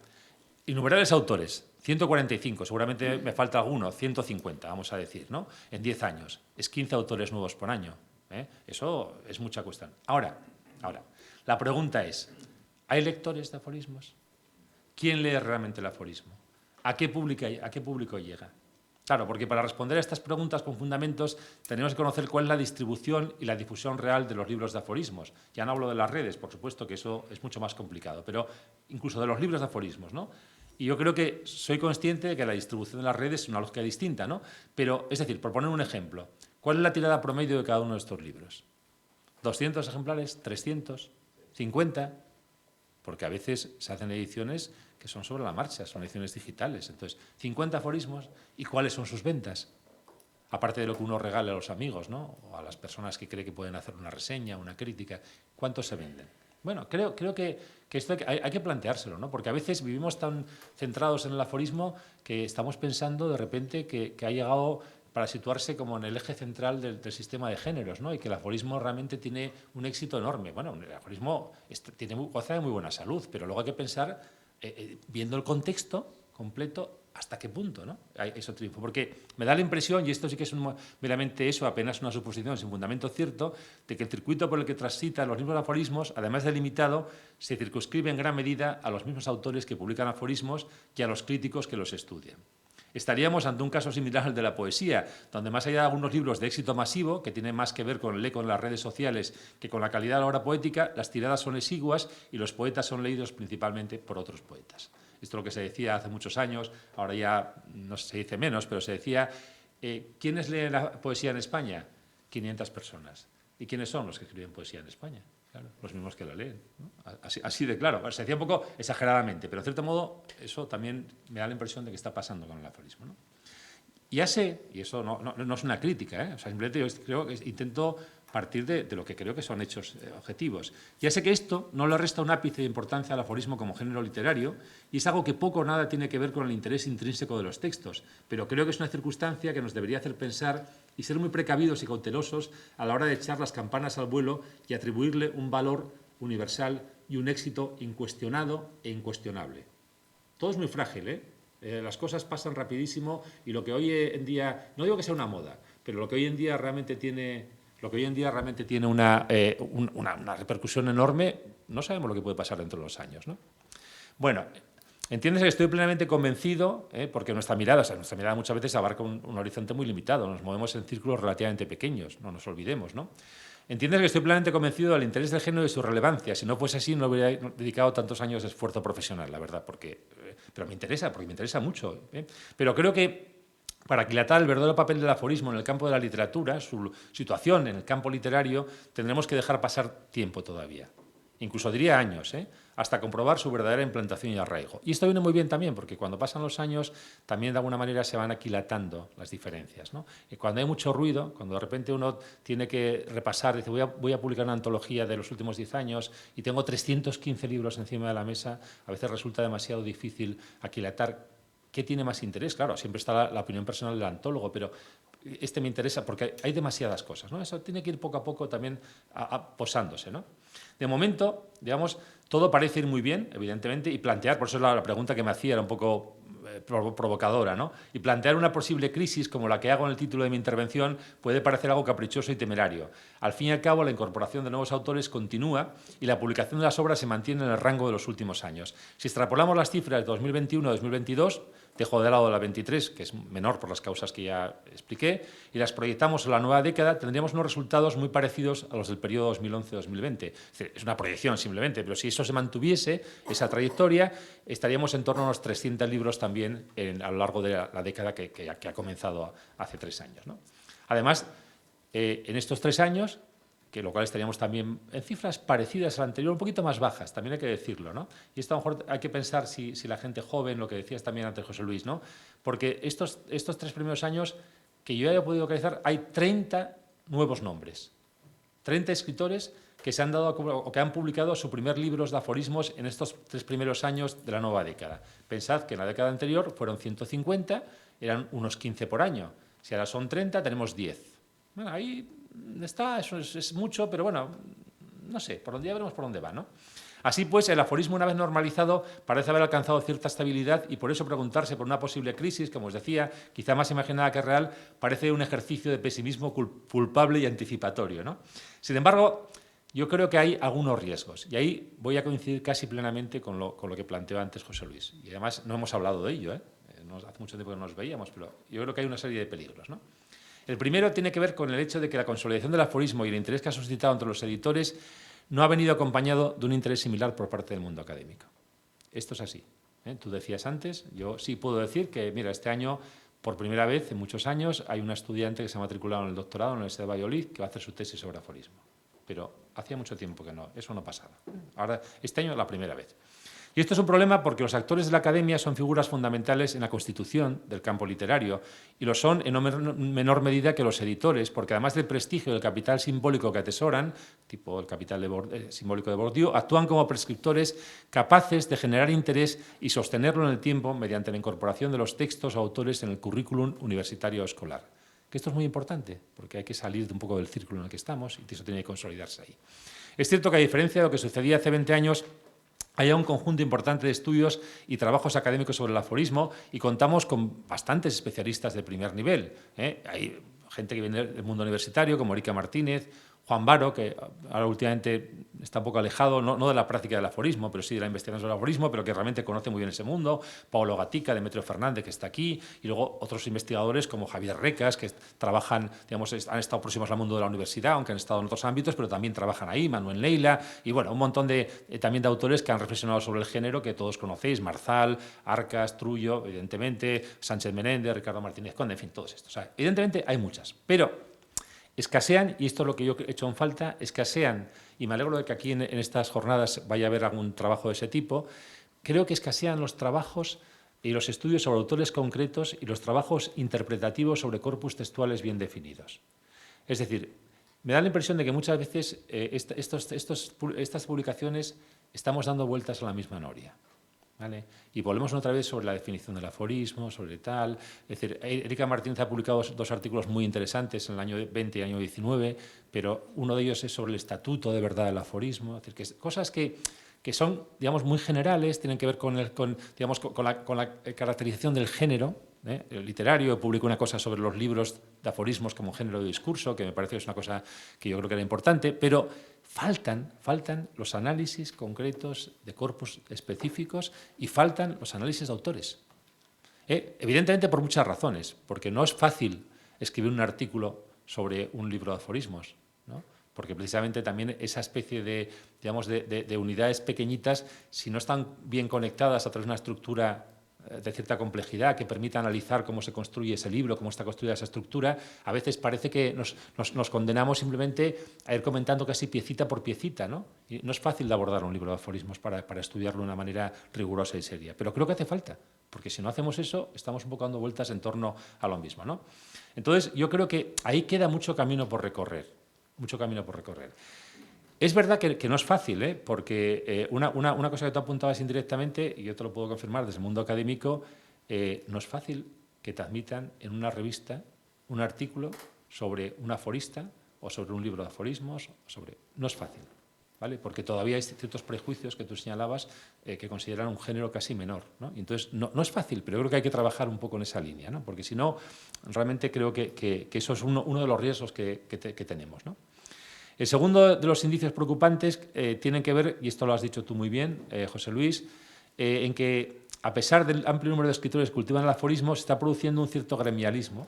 B: Innumerables autores, 145, seguramente me falta alguno, 150, vamos a decir, ¿no? En 10 años. Es 15 autores nuevos por año. Eso es mucha cuestión. Ahora, la pregunta es, ¿hay lectores de aforismos? ¿Quién lee realmente el aforismo? ¿A qué público llega? Claro, porque para responder a estas preguntas con fundamentos tenemos que conocer cuál es la distribución y la difusión real de los libros de aforismos. Ya no hablo de las redes, por supuesto que eso es mucho más complicado, pero incluso de los libros de aforismos, ¿no? Y yo creo que soy consciente de que la distribución de las redes es una lógica distinta, ¿no? Pero, es decir, por poner un ejemplo, ¿cuál es la tirada promedio de cada uno de estos libros? ¿200 ejemplares? ¿300? ¿50? Porque a veces se hacen ediciones que son sobre la marcha, son ediciones digitales. Entonces, 50 aforismos, ¿y cuáles son sus ventas? Aparte de lo que uno regala a los amigos, ¿no?, o a las personas que cree que pueden hacer una reseña, una crítica, ¿cuántos se venden? Bueno, creo que esto hay que planteárselo, ¿no?, porque a veces vivimos tan centrados en el aforismo que estamos pensando de repente que ha llegado para situarse como en el eje central del sistema de géneros, ¿no?, y que el aforismo realmente tiene un éxito enorme. Bueno, el aforismo goza de muy buena salud, pero luego hay que pensar, viendo el contexto completo, hasta qué punto, ¿no?, eso triunfa. Porque me da la impresión, y esto sí que es meramente eso, apenas una suposición sin fundamento cierto, de que el circuito por el que transitan los libros de aforismos, además de limitado, se circunscribe en gran medida a los mismos autores que publican aforismos y a los críticos que los estudian. Estaríamos ante un caso similar al de la poesía, donde más allá de algunos libros de éxito masivo, que tienen más que ver con el eco en las redes sociales que con la calidad de la obra poética, las tiradas son exiguas y los poetas son leídos principalmente por otros poetas. Esto es lo que se decía hace muchos años, ahora ya no se dice menos, pero se decía, ¿quiénes leen la poesía en España? 500 personas. ¿Y quiénes son los que escriben poesía en España? Claro, los mismos que la leen, ¿no? Así de claro. Se decía un poco exageradamente, pero en cierto modo eso también me da la impresión de que está pasando con el aforismo, ¿no? Y ya sé, y eso no es una crítica, o sea, simplemente yo creo que intento partir de lo que creo que son hechos objetivos. Ya sé que esto no le resta un ápice de importancia al aforismo como género literario y es algo que poco o nada tiene que ver con el interés intrínseco de los textos, pero creo que es una circunstancia que nos debería hacer pensar y ser muy precavidos y cautelosos a la hora de echar las campanas al vuelo y atribuirle un valor universal y un éxito incuestionado e incuestionable. Todo es muy frágil, las cosas pasan rapidísimo y lo que hoy en día, no digo que sea una moda, pero lo que hoy en día realmente tiene una repercusión enorme, no sabemos lo que puede pasar dentro de los años, ¿no? Bueno, entiendes que estoy plenamente convencido, porque nuestra mirada muchas veces abarca un horizonte muy limitado, nos movemos en círculos relativamente pequeños, no nos olvidemos, ¿no? Entiendes que estoy plenamente convencido del interés del género y de su relevancia. Si no fuese así, no hubiera dedicado tantos años de esfuerzo profesional, la verdad, pero me interesa, porque me interesa mucho. Pero creo que para aquilatar el verdadero papel del aforismo en el campo de la literatura, su situación en el campo literario, tendremos que dejar pasar tiempo todavía. Incluso diría años, hasta comprobar su verdadera implantación y arraigo. Y esto viene muy bien también, porque cuando pasan los años también de alguna manera se van aquilatando las diferencias, ¿no? Y cuando hay mucho ruido, cuando de repente uno tiene que repasar, dice voy a publicar una antología de los últimos 10 años y tengo 315 libros encima de la mesa, a veces resulta demasiado difícil aquilatar qué tiene más interés. Claro, siempre está la opinión personal del antólogo, pero este me interesa porque hay demasiadas cosas, ¿no? Eso tiene que ir poco a poco también posándose, ¿no? De momento, digamos, todo parece ir muy bien, evidentemente, y plantear, por eso la pregunta que me hacía era un poco provocadora, ¿no? Y plantear una posible crisis como la que hago en el título de mi intervención puede parecer algo caprichoso y temerario. Al fin y al cabo, la incorporación de nuevos autores continúa y la publicación de las obras se mantiene en el rango de los últimos años. Si extrapolamos las cifras de 2021 a 2022, dejo de lado la 23, que es menor por las causas que ya expliqué, y las proyectamos a la nueva década, tendríamos unos resultados muy parecidos a los del periodo 2011-2020. Es una proyección simplemente, pero si eso se mantuviese, esa trayectoria, estaríamos en torno a unos 300 libros también a lo largo de la década que ha comenzado hace 3 años, ¿no? Además, en estos 3 años, que lo cual estaríamos también en cifras parecidas a la anterior, un poquito más bajas, también hay que decirlo, ¿no? Y esto a lo mejor hay que pensar si la gente joven, lo que decías también antes José Luis, ¿no? Porque estos 3 primeros años que yo haya podido localizar, hay 30 nuevos nombres, 30 escritores que se han dado o que han publicado su primer libro de aforismos en estos 3 primeros años de la nueva década. Pensad que en la década anterior fueron 150, eran unos 15 por año. Si ahora son 30, tenemos 10. Bueno, ahí está, eso es mucho, pero bueno, no sé, ya veremos por dónde va, ¿no? Así pues, el aforismo, una vez normalizado, parece haber alcanzado cierta estabilidad y por eso preguntarse por una posible crisis, como os decía, quizá más imaginada que real, parece un ejercicio de pesimismo culpable y anticipatorio, ¿no? Sin embargo, yo creo que hay algunos riesgos y ahí voy a coincidir casi plenamente con lo que planteó antes José Luis. Y además no hemos hablado de ello, hace mucho tiempo que no nos veíamos, pero yo creo que hay una serie de peligros, ¿no? El primero tiene que ver con el hecho de que la consolidación del aforismo y el interés que ha suscitado entre los editores no ha venido acompañado de un interés similar por parte del mundo académico. Esto es así. Tú decías antes, yo sí puedo decir que, mira, este año, por primera vez en muchos años, hay una estudiante que se ha matriculado en el doctorado en la Universidad de Valladolid que va a hacer su tesis sobre aforismo. Pero hacía mucho tiempo que no, eso no pasaba. Ahora, este año es la primera vez. Y esto es un problema porque los actores de la academia son figuras fundamentales en la constitución del campo literario y lo son en no menor medida que los editores, porque además del prestigio y del capital simbólico que atesoran, tipo el capital simbólico de Bourdieu, actúan como prescriptores capaces de generar interés y sostenerlo en el tiempo mediante la incorporación de los textos o autores en el currículum universitario o escolar. Que esto es muy importante, porque hay que salir de un poco del círculo en el que estamos y eso tiene que consolidarse ahí. Es cierto que, a diferencia de lo que sucedía hace 20 años, hay un conjunto importante de estudios y trabajos académicos sobre el aforismo y contamos con bastantes especialistas de primer nivel. Hay gente que viene del mundo universitario, como Erika Martínez, Juan Varo, que ahora últimamente está un poco alejado, no de la práctica del aforismo, pero sí de la investigación sobre el aforismo, pero que realmente conoce muy bien ese mundo, Pablo Gatica, Demetrio Fernández, que está aquí, y luego otros investigadores como Javier Recas, que trabajan, digamos, han estado próximos al mundo de la universidad, aunque han estado en otros ámbitos, pero también trabajan ahí, Manuel Leila, y bueno, un montón también de autores que han reflexionado sobre el género que todos conocéis, Marzal, Arcas, Trullo, evidentemente, Sánchez Menéndez, Ricardo Martínez Conde, en fin, todos estos. O sea, evidentemente hay muchas, pero escasean, y esto es lo que yo he hecho en falta, escasean, y me alegro de que aquí en estas jornadas vaya a haber algún trabajo de ese tipo, creo que escasean los trabajos y los estudios sobre autores concretos y los trabajos interpretativos sobre corpus textuales bien definidos. Es decir, me da la impresión de que muchas veces estas publicaciones estamos dando vueltas a la misma noria. ¿Vale? Y volvemos otra vez sobre la definición del aforismo, sobre tal. Es decir, Erika Martínez ha publicado 2 artículos muy interesantes en el año 20 y el año 19, pero uno de ellos es sobre el estatuto de verdad del aforismo. Es decir, cosas que son, digamos, muy generales, tienen que ver con la caracterización del género literario. Publico una cosa sobre los libros de aforismos como género de discurso, que me parece que es una cosa que yo creo que era importante, pero faltan los análisis concretos de corpus específicos y faltan los análisis de autores. Evidentemente por muchas razones, porque no es fácil escribir un artículo sobre un libro de aforismos, ¿no? Porque precisamente también esa especie de unidades pequeñitas, si no están bien conectadas a través de una estructura de cierta complejidad, que permita analizar cómo se construye ese libro, cómo está construida esa estructura, a veces parece que nos condenamos simplemente a ir comentando casi piecita por piecita, ¿no? Y no es fácil de abordar un libro de aforismos para estudiarlo de una manera rigurosa y seria, pero creo que hace falta, porque si no hacemos eso, estamos un poco dando vueltas en torno a lo mismo, ¿no? Entonces, yo creo que ahí queda mucho camino por recorrer, mucho camino por recorrer. Es verdad que no es fácil, porque una cosa que tú apuntabas indirectamente, y yo te lo puedo confirmar desde el mundo académico, no es fácil que te admitan en una revista un artículo sobre un aforista o sobre un libro de aforismos. No es fácil, ¿vale? Porque todavía hay ciertos prejuicios que tú señalabas que consideran un género casi menor, ¿no? Y entonces, no es fácil, pero yo creo que hay que trabajar un poco en esa línea, ¿no? Porque si no, realmente creo que eso es uno de los riesgos que tenemos, ¿no? El segundo de los indicios preocupantes tienen que ver, y esto lo has dicho tú muy bien, José Luis, en que a pesar del amplio número de escritores que cultivan el aforismo, se está produciendo un cierto gremialismo,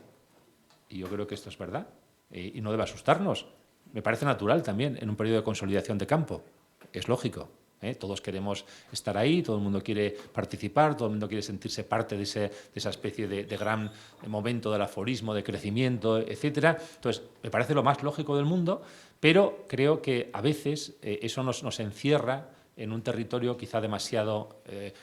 B: y yo creo que esto es verdad, y no debe asustarnos. Me parece natural también en un periodo de consolidación de campo, es lógico. Todos queremos estar ahí, todo el mundo quiere participar, todo el mundo quiere sentirse parte de esa especie de gran momento del aforismo, de crecimiento, etcétera. Entonces, me parece lo más lógico del mundo, pero creo que a veces eso nos encierra en un territorio quizá demasiado,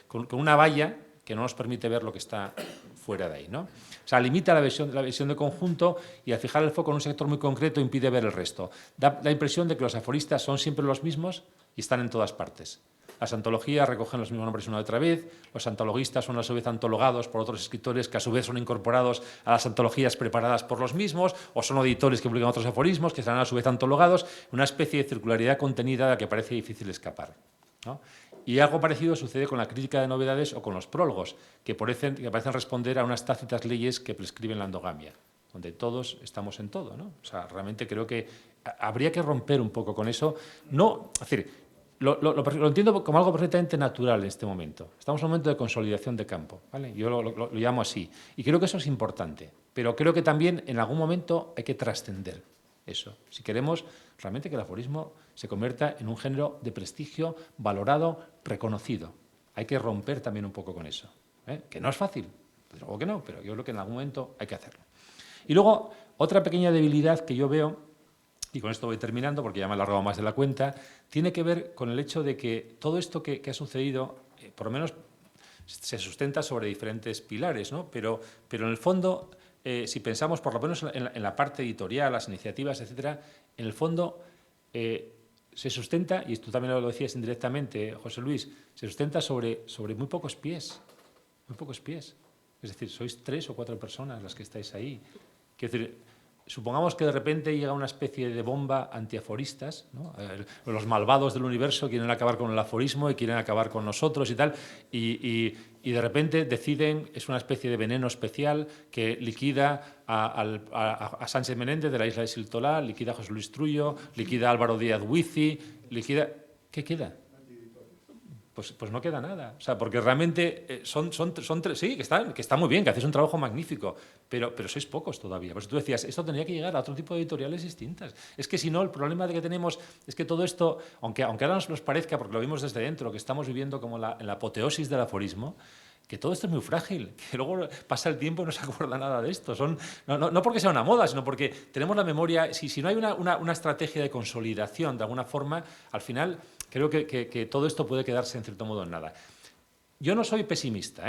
B: con una valla que no nos permite ver lo que está fuera de ahí, ¿no? O sea, limita la visión de conjunto y al fijar el foco en un sector muy concreto impide ver el resto. Da la impresión de que los aforistas son siempre los mismos y están en todas partes. Las antologías recogen los mismos nombres una y otra vez, los antologistas son a su vez antologados por otros escritores que a su vez son incorporados a las antologías preparadas por los mismos, o son editores que publican otros aforismos que serán a su vez antologados, una especie de circularidad contenida de la que parece difícil escapar, ¿no? Y algo parecido sucede con la crítica de novedades o con los prólogos, que parecen responder a unas tácitas leyes que prescriben la endogamia, donde todos estamos en todo, ¿no? O sea, realmente creo que habría que romper un poco con eso. No, es decir, lo entiendo como algo perfectamente natural en este momento. Estamos en un momento de consolidación de campo, ¿vale? Yo lo llamo así. Y creo que eso es importante. Pero creo que también en algún momento hay que trascender eso. Si queremos realmente que el aforismo se convierta en un género de prestigio, valorado, reconocido. Hay que romper también un poco con eso, que no es fácil, desde luego que no, pero yo creo que en algún momento hay que hacerlo. Y luego, otra pequeña debilidad que yo veo, y con esto voy terminando porque ya me he alargado más de la cuenta, tiene que ver con el hecho de que todo esto que ha sucedido, por lo menos se sustenta sobre diferentes pilares, ¿no? Pero en el fondo, si pensamos por lo menos en la parte editorial, las iniciativas, etcétera, en el fondo se sustenta, y tú también lo decías indirectamente, José Luis, se sustenta sobre muy pocos pies, muy pocos pies. Es decir, sois 3 o 4 personas las que estáis ahí. Quiero decir, supongamos que de repente llega una especie de bomba antiaforistas, ¿no? Los malvados del universo quieren acabar con el aforismo y quieren acabar con nosotros y tal, y de repente deciden, es una especie de veneno especial que liquida a Sánchez Menéndez de la isla de Siltolá, liquida a José Luis Trullo, liquida a Álvaro Díaz Huici, liquida... ¿Qué queda? Pues no queda nada. O sea, porque realmente son tres, sí, que está muy bien, que hacéis un trabajo magnífico, pero sois pocos todavía. Por eso tú decías, esto tendría que llegar a otro tipo de editoriales distintas. Es que si no, el problema que tenemos es que todo esto, aunque ahora nos parezca, porque lo vimos desde dentro, que estamos viviendo como en la apoteosis del aforismo, que todo esto es muy frágil, que luego pasa el tiempo y no se acuerda nada de esto. No porque sea una moda, sino porque tenemos la memoria. Si no hay una estrategia de consolidación, de alguna forma, al final creo que todo esto puede quedarse en cierto modo en nada. Yo no soy pesimista,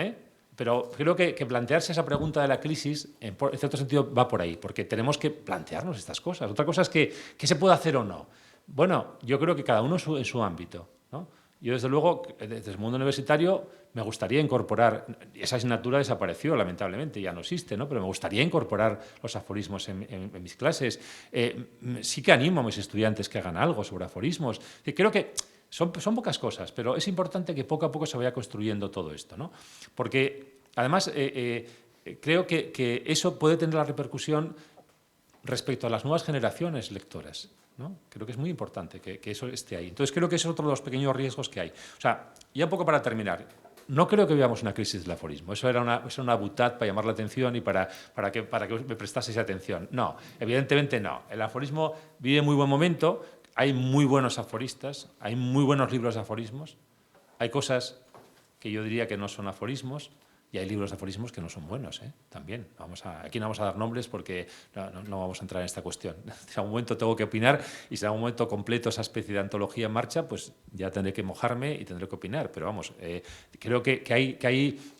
B: pero creo que plantearse esa pregunta de la crisis, en cierto sentido, va por ahí, porque tenemos que plantearnos estas cosas. Otra cosa es que se puede hacer o no. Bueno, yo creo que cada uno en su ámbito, ¿no? Yo, desde luego, desde el mundo universitario, me gustaría incorporar, esa asignatura desapareció, lamentablemente, ya no existe, ¿no? Pero me gustaría incorporar los aforismos en mis clases. Sí que animo a mis estudiantes que hagan algo sobre aforismos. Creo que son pocas cosas, pero es importante que poco a poco se vaya construyendo todo esto, ¿no? Porque, además, creo que eso puede tener la repercusión respecto a las nuevas generaciones lectoras, ¿no? Creo que es muy importante que eso esté ahí. Entonces, creo que ese es otro de los pequeños riesgos que hay. O sea, ya un poco para terminar, no creo que vivamos una crisis del aforismo. Eso era una butad para llamar la atención y para que me prestaseis atención. No, evidentemente no. El aforismo vive muy buen momento, hay muy buenos aforistas, hay muy buenos libros de aforismos, hay cosas que yo diría que no son aforismos, Y hay libros de aforismos que no son buenos, también. Aquí no vamos a dar nombres porque no vamos a entrar en esta cuestión. Si en algún momento tengo que opinar y si en algún momento completo esa especie de antología en marcha, pues ya tendré que mojarme y tendré que opinar. Pero vamos, creo que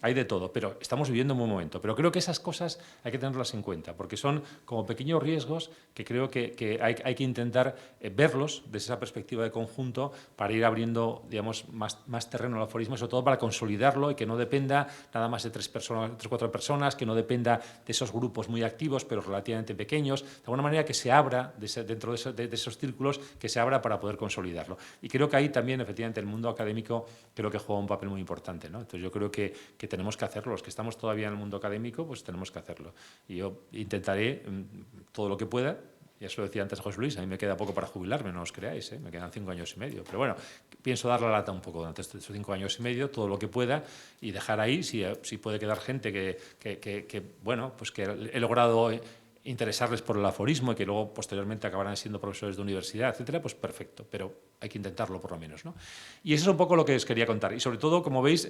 B: hay de todo. Pero estamos viviendo un buen momento. Pero creo que esas cosas hay que tenerlas en cuenta porque son como pequeños riesgos que creo que hay que intentar verlos desde esa perspectiva de conjunto para ir abriendo, digamos, más terreno al aforismo, sobre todo para consolidarlo y que no dependa nada más de 3-4 personas, que no dependa de esos grupos muy activos pero relativamente pequeños, de alguna manera que se abra dentro de esos círculos, que se abra para poder consolidarlo. Y creo que ahí también, efectivamente, el mundo académico creo que juega un papel muy importante, ¿no? Entonces yo creo que tenemos que hacerlo, los que estamos todavía en el mundo académico, pues tenemos que hacerlo. Y yo intentaré todo lo que pueda. Ya se lo decía antes José Luis, a mí me queda poco para jubilarme, no os creáis, me quedan 5 años y medio. Pero bueno, pienso dar la lata un poco durante estos 5 años y medio, todo lo que pueda, y dejar ahí, si puede quedar gente bueno, pues que he logrado interesarles por el aforismo y que luego posteriormente acabarán siendo profesores de universidad, etcétera, pues perfecto, pero hay que intentarlo por lo menos, ¿no? Y eso es un poco lo que os quería contar. Y sobre todo, como veis,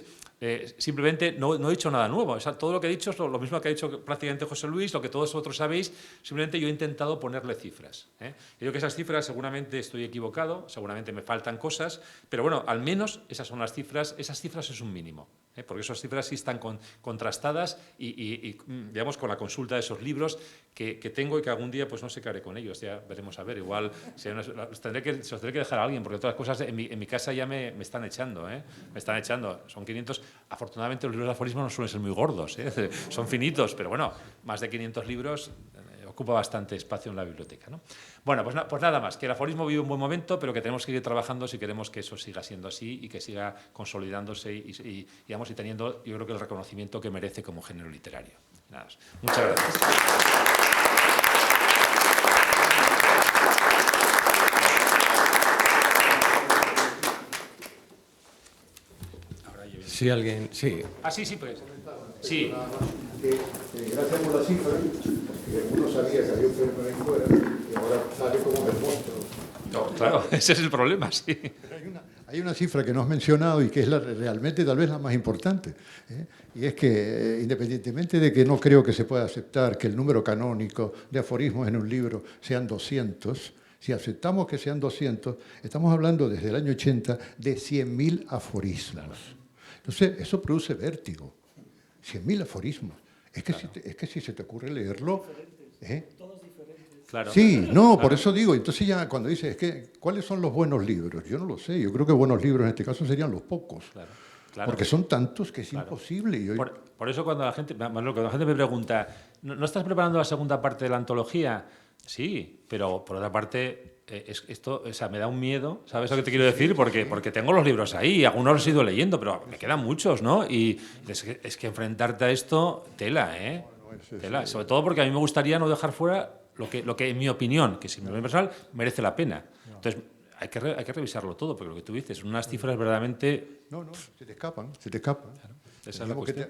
B: simplemente no he dicho nada nuevo. O sea, todo lo que he dicho es lo mismo que ha dicho prácticamente José Luis, lo que todos vosotros sabéis, simplemente yo he intentado ponerle cifras. Yo creo que esas cifras seguramente estoy equivocado, seguramente me faltan cosas, pero bueno, al menos esas son las cifras, esas cifras es un mínimo, porque esas cifras sí están contrastadas y digamos, con la consulta de esos libros que tengo y que algún día pues no sé qué haré con ellos, ya veremos a ver, igual se los tendré que dejar a alguien, porque todas las cosas en mi casa ya me están echando, me están echando, son 500, afortunadamente los libros de aforismo no suelen ser muy gordos, son finitos, pero bueno, más de 500 libros ocupa bastante espacio en la biblioteca, ¿no? Bueno, pues nada más, que el aforismo vive un buen momento, pero que tenemos que ir trabajando si queremos que eso siga siendo así y que siga consolidándose y digamos, y teniendo, yo creo que el reconocimiento que merece como género literario. Nada más. Muchas gracias.
A: Sí, alguien, sí.
B: Ah, sí, pues. Sí.
C: Gracias por la cifra, porque uno sabía que había un fenómeno ahí fuera y ahora sale como el monstruo.
B: No, claro, ese es el problema, sí.
C: Pero hay una cifra que no has mencionado y que es realmente tal vez la más importante, y es que independientemente de que no creo que se pueda aceptar que el número canónico de aforismos en un libro sean 200, si aceptamos que sean 200, estamos hablando desde el año 80 de 100.000 aforismos. Entonces, eso produce vértigo. 100.000 aforismos. Es que, claro. Es que si se te ocurre leerlo...
D: Todos diferentes.
B: Claro.
C: Sí, no, por eso digo. Entonces ya cuando dices, es que, ¿cuáles son los buenos libros? Yo no lo sé. Yo creo que buenos libros en este caso serían los pocos. Claro. Porque son tantos que es imposible. Y hoy...
B: por eso cuando la gente me pregunta, ¿no estás preparando la segunda parte de la antología? Sí, pero por otra parte... esto, o sea, me da un miedo, ¿sabes lo que te quiero decir? Porque tengo los libros ahí, algunos los he ido leyendo, pero me quedan muchos, ¿no? Y es que enfrentarte a esto, tela, tela. Sobre todo porque a mí me gustaría no dejar fuera lo que en mi opinión, que si mi opinión personal, merece la pena. Entonces, hay que revisarlo todo, porque lo que tú dices, son unas cifras verdaderamente...
C: No, se te escapan. Claro,
B: esa es la cuestión.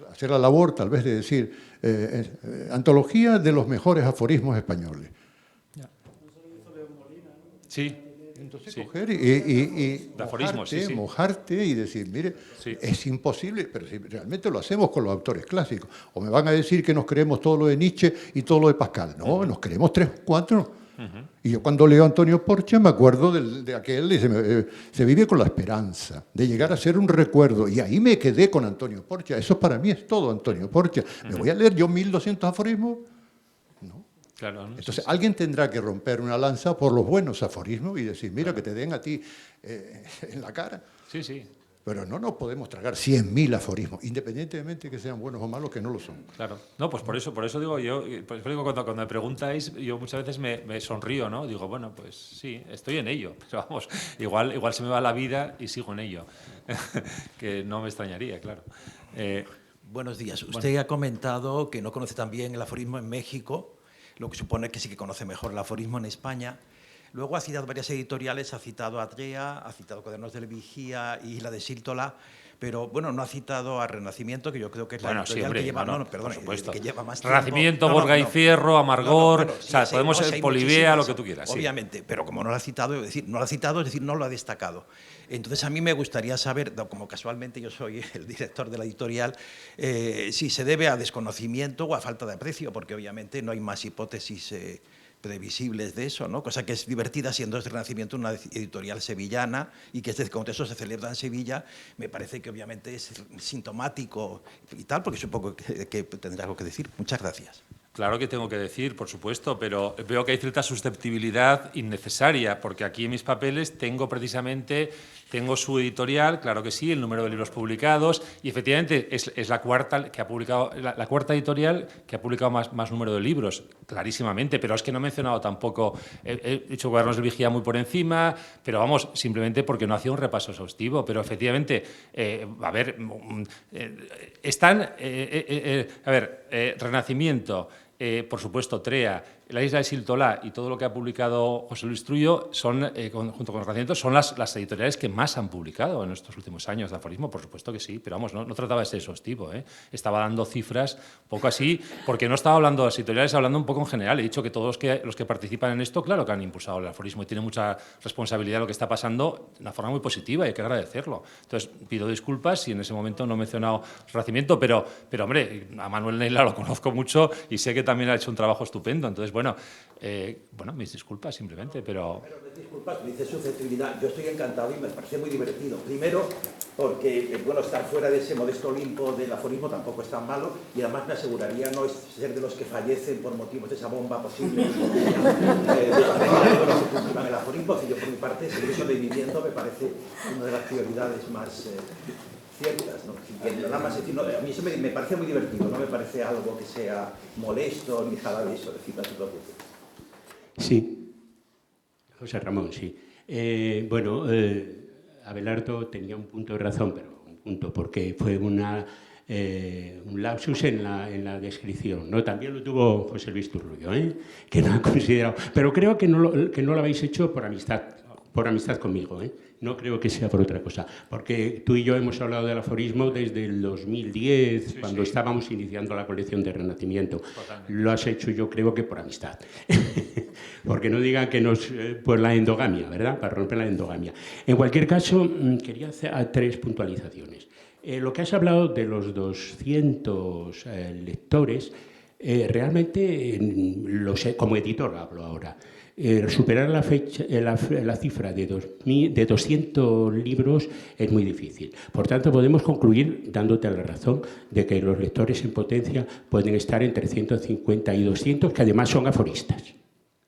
C: Hacer la labor, tal vez, de decir, antología de los mejores aforismos españoles.
B: Sí.
C: Entonces coger y
B: mojarte,
C: mojarte y decir, mire, es imposible, pero si realmente lo hacemos con los autores clásicos. O me van a decir que nos creemos todo lo de Nietzsche y todo lo de Pascal. No, nos creemos 3 o 4. Y yo cuando leo a Antonio Porcia me acuerdo de aquel, se vive con la esperanza de llegar a ser un recuerdo. Y ahí me quedé con Antonio Porcia. Eso para mí es todo, Antonio Porcia. ¿Me voy a leer yo 1.200 aforismos? No.
B: Claro, ¿no?
C: Entonces, alguien tendrá que romper una lanza por los buenos aforismos y decir, mira, que te den a ti en la cara.
B: Sí, sí.
C: Pero no nos podemos tragar 100.000 aforismos, independientemente de que sean buenos o malos, que no lo son.
B: Claro. No, pues por eso digo yo, cuando me preguntáis, yo muchas veces me sonrío, ¿no? Digo, bueno, pues sí, estoy en ello. Pero vamos, igual se me va la vida y sigo en ello. Que no me extrañaría, claro.
D: Buenos días. Usted ha comentado que no conoce tan bien el aforismo en México, lo que supone que sí que conoce mejor el aforismo en España. Luego ha citado varias editoriales, ha citado a Atrea, ha citado Cuadernos del Vigía y la de Sírtola, pero bueno, no ha citado a Renacimiento, que yo creo que es la editorial que lleva,
B: por supuesto.
D: que lleva más tiempo.
B: Renacimiento, Gorga y Fierro, Amargor,
D: bueno,
B: o sea,
D: sí,
B: podemos ser Polivea, lo que tú quieras.
D: Obviamente, sí. Pero como no lo ha citado, es decir, no lo ha destacado. Entonces, a mí me gustaría saber, como casualmente yo soy el director de la editorial, si se debe a desconocimiento o a falta de aprecio, porque obviamente no hay más hipótesis previsibles de eso, ¿no? Cosa que es divertida siendo este Renacimiento una editorial sevillana y que este congreso se celebra en Sevilla. Me parece que obviamente es sintomático y tal, porque supongo que tendrá algo que decir. Muchas gracias.
B: Claro que tengo que decir, por supuesto, pero veo que hay cierta susceptibilidad innecesaria, porque aquí en mis papeles tengo su editorial, claro que sí, el número de libros publicados, y efectivamente es la cuarta que ha publicado, la cuarta editorial que ha publicado más número de libros, clarísimamente, pero es que no he mencionado tampoco, he dicho Cuadernos del Vigía muy por encima, pero vamos, simplemente porque no hacía un repaso exhaustivo, pero efectivamente, Renacimiento, por supuesto, Trea, la isla de Sírtola y todo lo que ha publicado José Luis Trullo son, junto con Renacimiento, son las editoriales que más han publicado en estos últimos años de aforismo, por supuesto que sí, pero vamos, no trataba de ser exhaustivo, ¿eh? Estaba dando cifras un poco así, porque no estaba hablando de las editoriales, hablando un poco en general. He dicho que todos los que participan en esto, claro que han impulsado el aforismo y tienen mucha responsabilidad lo que está pasando de una forma muy positiva y hay que agradecerlo. Entonces, pido disculpas si en ese momento no he mencionado Renacimiento, pero hombre, a Manuel Neila lo conozco mucho y sé que también ha hecho un trabajo estupendo. Entonces, bueno, mis disculpas simplemente, pero...
D: Disculpas, me dice susceptibilidad. Yo estoy encantado y me parece muy divertido. Primero, porque estar fuera de ese modesto Olimpo del aforismo tampoco es tan malo y además me aseguraría no ser de los que fallecen por motivos de esa bomba posible de el aforismo, que yo por mi parte seguir sobreviviendo me parece una de las prioridades más ciertas, ¿no? Nada más decir, no, a mí eso me parece muy divertido, no me parece algo que sea molesto ni nada de eso, decir, no te preocupes.
E: Sí, José Ramón, sí. Abelardo tenía un punto de razón, pero un punto, porque fue un lapsus en la descripción, ¿no? También lo tuvo José Luis Trullo, que no ha considerado. Pero creo que no lo habéis hecho por amistad conmigo, ¿eh? No creo que sea por otra cosa, porque tú y yo hemos hablado del aforismo desde el 2010, cuando estábamos iniciando la colección de Renacimiento. Totalmente. Lo has hecho, yo creo que por amistad, porque no digan que por la endogamia, ¿verdad? Para romper la endogamia. En cualquier caso, quería hacer 3 puntualizaciones. Lo que has hablado de los 200 lectores, realmente lo sé, como editor hablo ahora. Superar la cifra de 200 libros es muy difícil. Por tanto, podemos concluir, dándote la razón, de que los lectores en potencia pueden estar entre 150 y 200, que además son aforistas.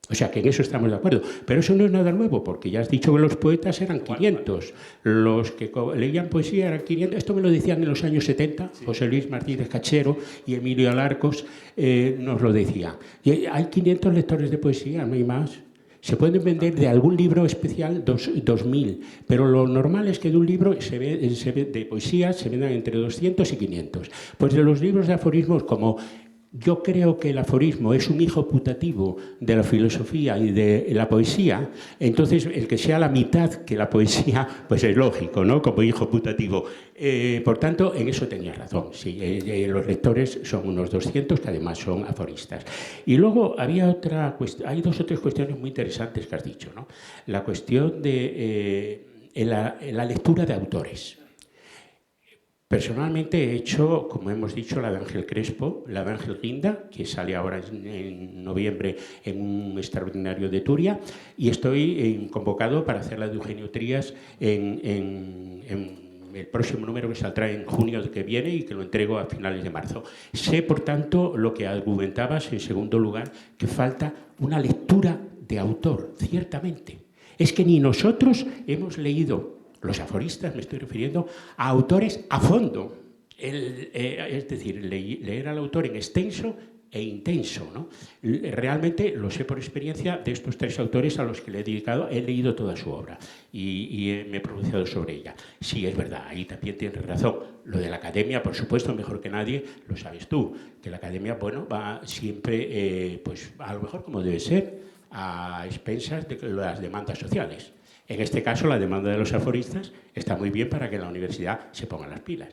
E: O sea, que en eso estamos de acuerdo. Pero eso no es nada nuevo, porque ya has dicho que los poetas eran 500. Los que leían poesía eran 500. Esto me lo decían en los años 70. Sí. José Luis Martínez Cachero y Emilio Alarcos nos lo decían. Y hay 500 lectores de poesía, no hay más. Se pueden vender de algún libro especial 2.000, pero lo normal es que de un libro de poesía se vendan entre 200 y 500. Pues de los libros de aforismos, como yo creo que el aforismo es un hijo putativo de la filosofía y de la poesía, entonces el que sea la mitad que la poesía, pues es lógico, ¿no? Como hijo putativo. Por tanto, en eso tenía razón. Sí, los lectores son unos 200 que además son aforistas. Y luego hay 2 o 3 cuestiones muy interesantes que has dicho, ¿no? La cuestión de la lectura de autores. Personalmente he hecho, como hemos dicho, la de Ángel Crespo, la de Ángel Guinda, que sale ahora en noviembre en un extraordinario de Turia, y estoy convocado para hacer la de Eugenio Trías en el próximo número que saldrá en junio que viene y que lo entrego a finales de marzo. Sé, por tanto, lo que argumentabas, en segundo lugar, que falta una lectura de autor, ciertamente. Es que ni nosotros hemos leído... Los aforistas, me estoy refiriendo a autores a fondo, es decir, leer al autor en extenso e intenso, ¿no? Realmente lo sé por experiencia de estos 3 autores a los que le he leído toda su obra y me he pronunciado sobre ella. Sí, es verdad, ahí también tienes razón. Lo de la academia, por supuesto, mejor que nadie, lo sabes tú, que la academia, bueno, va siempre, pues a lo mejor como debe ser, a expensas de las demandas sociales. En este caso, la demanda de los aforistas está muy bien para que la universidad se ponga las pilas.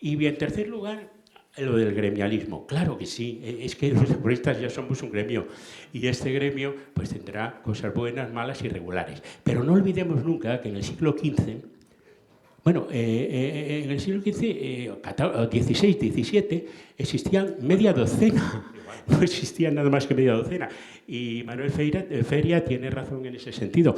E: Y en tercer lugar, lo del gremialismo. Claro que sí, es que los aforistas ya somos un gremio y este gremio pues tendrá cosas buenas, malas y regulares. Pero no olvidemos nunca que en el siglo XV, bueno, en el siglo XV, XVI, XVII, existían media docena. No existía nada más que media docena. Y Manuel Feria tiene razón en ese sentido.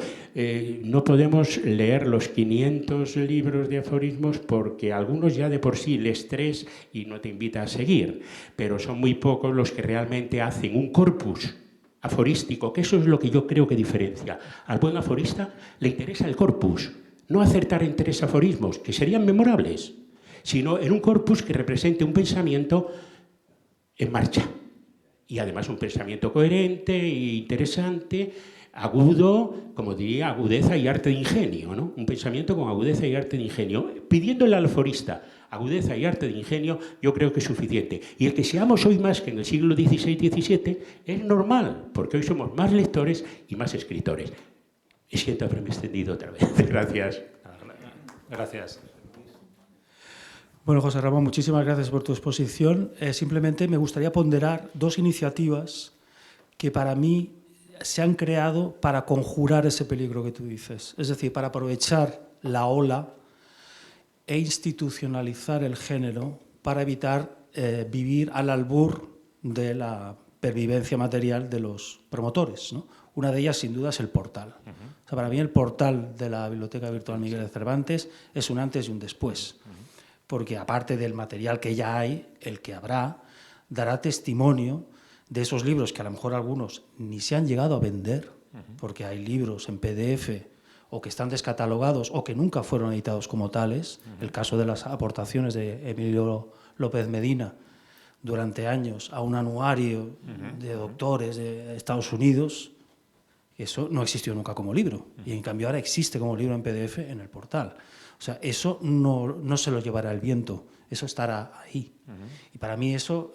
E: No podemos leer los 500 libros de aforismos porque algunos ya de por sí lees 3 y no te invita a seguir. Pero son muy pocos los que realmente hacen un corpus aforístico, que eso es lo que yo creo que diferencia. Al buen aforista le interesa el corpus, no acertar en 3 aforismos, que serían memorables, sino en un corpus que represente un pensamiento en marcha. Y además un pensamiento coherente e interesante, agudo, como diría, agudeza y arte de ingenio, ¿no? Un pensamiento con agudeza y arte de ingenio. Pidiéndole al aforista agudeza y arte de ingenio, yo creo que es suficiente. Y el que seamos hoy más que en el siglo XVI-XVII es normal, porque hoy somos más lectores y más escritores. Siento haberme extendido otra vez. Gracias.
B: Gracias.
F: Bueno, José Ramón, muchísimas gracias por tu exposición. Simplemente me gustaría ponderar 2 iniciativas que para mí se han creado para conjurar ese peligro que tú dices. Es decir, para aprovechar la ola e institucionalizar el género para evitar vivir al albur de la pervivencia material de los promotores, ¿no? Una de ellas, sin duda, es el portal. O sea, para mí el portal de la Biblioteca Virtual Miguel de Cervantes es un antes y un después. Porque aparte del material que ya hay, el que habrá, dará testimonio de esos libros que a lo mejor algunos ni se han llegado a vender, porque hay libros en PDF o que están descatalogados o que nunca fueron editados como tales. El caso de las aportaciones de Emilio López Medina durante años a un anuario de doctores de Estados Unidos, eso no existió nunca como libro. Y en cambio ahora existe como libro en PDF en el portal. O sea, eso no se lo llevará el viento, eso estará ahí. Y para mí eso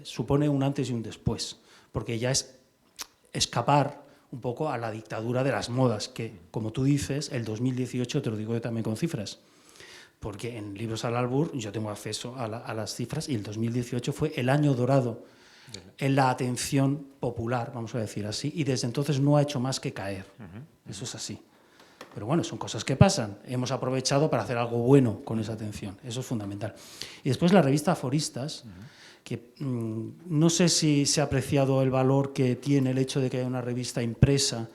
F: supone un antes y un después, porque ya es escapar un poco a la dictadura de las modas, que, como tú dices, el 2018, te lo digo yo también con cifras, porque en Libros al Albur yo tengo acceso a las cifras y el 2018 fue el año dorado en la atención popular, vamos a decir así, y desde entonces no ha hecho más que caer. Eso es así. Pero bueno, son cosas que pasan. Hemos aprovechado para hacer algo bueno con esa atención. Eso es fundamental. Y después la revista Aforistas, que no sé si se ha apreciado el valor que tiene el hecho de que haya una revista impresa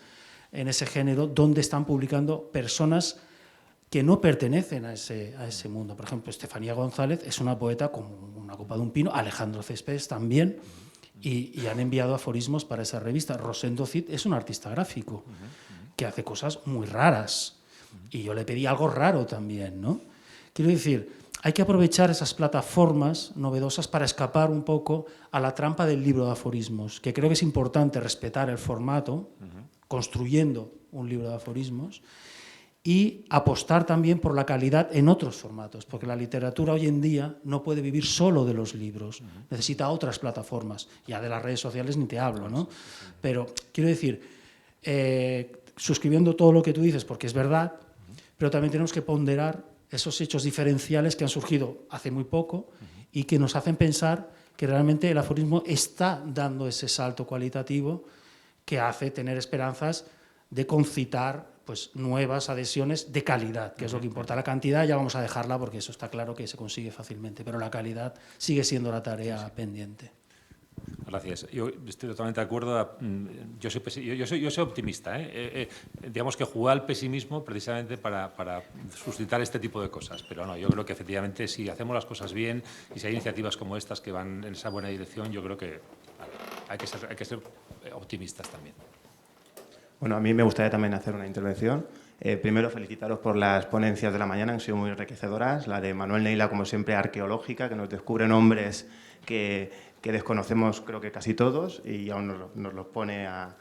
F: en ese género, donde están publicando personas que no pertenecen a ese mundo. Por ejemplo, Estefanía González es una poeta con una copa de un pino, Alejandro Céspedes también, y han enviado aforismos para esa revista. Rosendo Cid es un artista gráfico que hace cosas muy raras, y yo le pedí algo raro también, ¿no? Quiero decir, hay que aprovechar esas plataformas novedosas para escapar un poco a la trampa del libro de aforismos, que creo que es importante respetar el formato, construyendo un libro de aforismos, y apostar también por la calidad en otros formatos, porque la literatura hoy en día no puede vivir solo de los libros, necesita otras plataformas, ya de las redes sociales ni te hablo, ¿no? Pero quiero decir, suscribiendo todo lo que tú dices, porque es verdad, pero también tenemos que ponderar esos hechos diferenciales que han surgido hace muy poco y que nos hacen pensar que realmente el aforismo está dando ese salto cualitativo que hace tener esperanzas de concitar pues, nuevas adhesiones de calidad, que es lo que importa. La cantidad ya vamos a dejarla porque eso está claro que se consigue fácilmente, pero la calidad sigue siendo la tarea pendiente.
B: Gracias. Yo estoy totalmente de acuerdo. Yo soy optimista. Digamos que jugué al pesimismo precisamente para suscitar este tipo de cosas. Pero no, yo creo que efectivamente si hacemos las cosas bien y si hay iniciativas como estas que van en esa buena dirección, yo creo que hay que ser optimistas también.
G: Bueno, a mí me gustaría también hacer una intervención. Primero, felicitaros por las ponencias de la mañana, han sido muy enriquecedoras. La de Manuel Neila, como siempre, arqueológica, que nos descubre nombres que desconocemos creo que casi todos y aún nos los pone a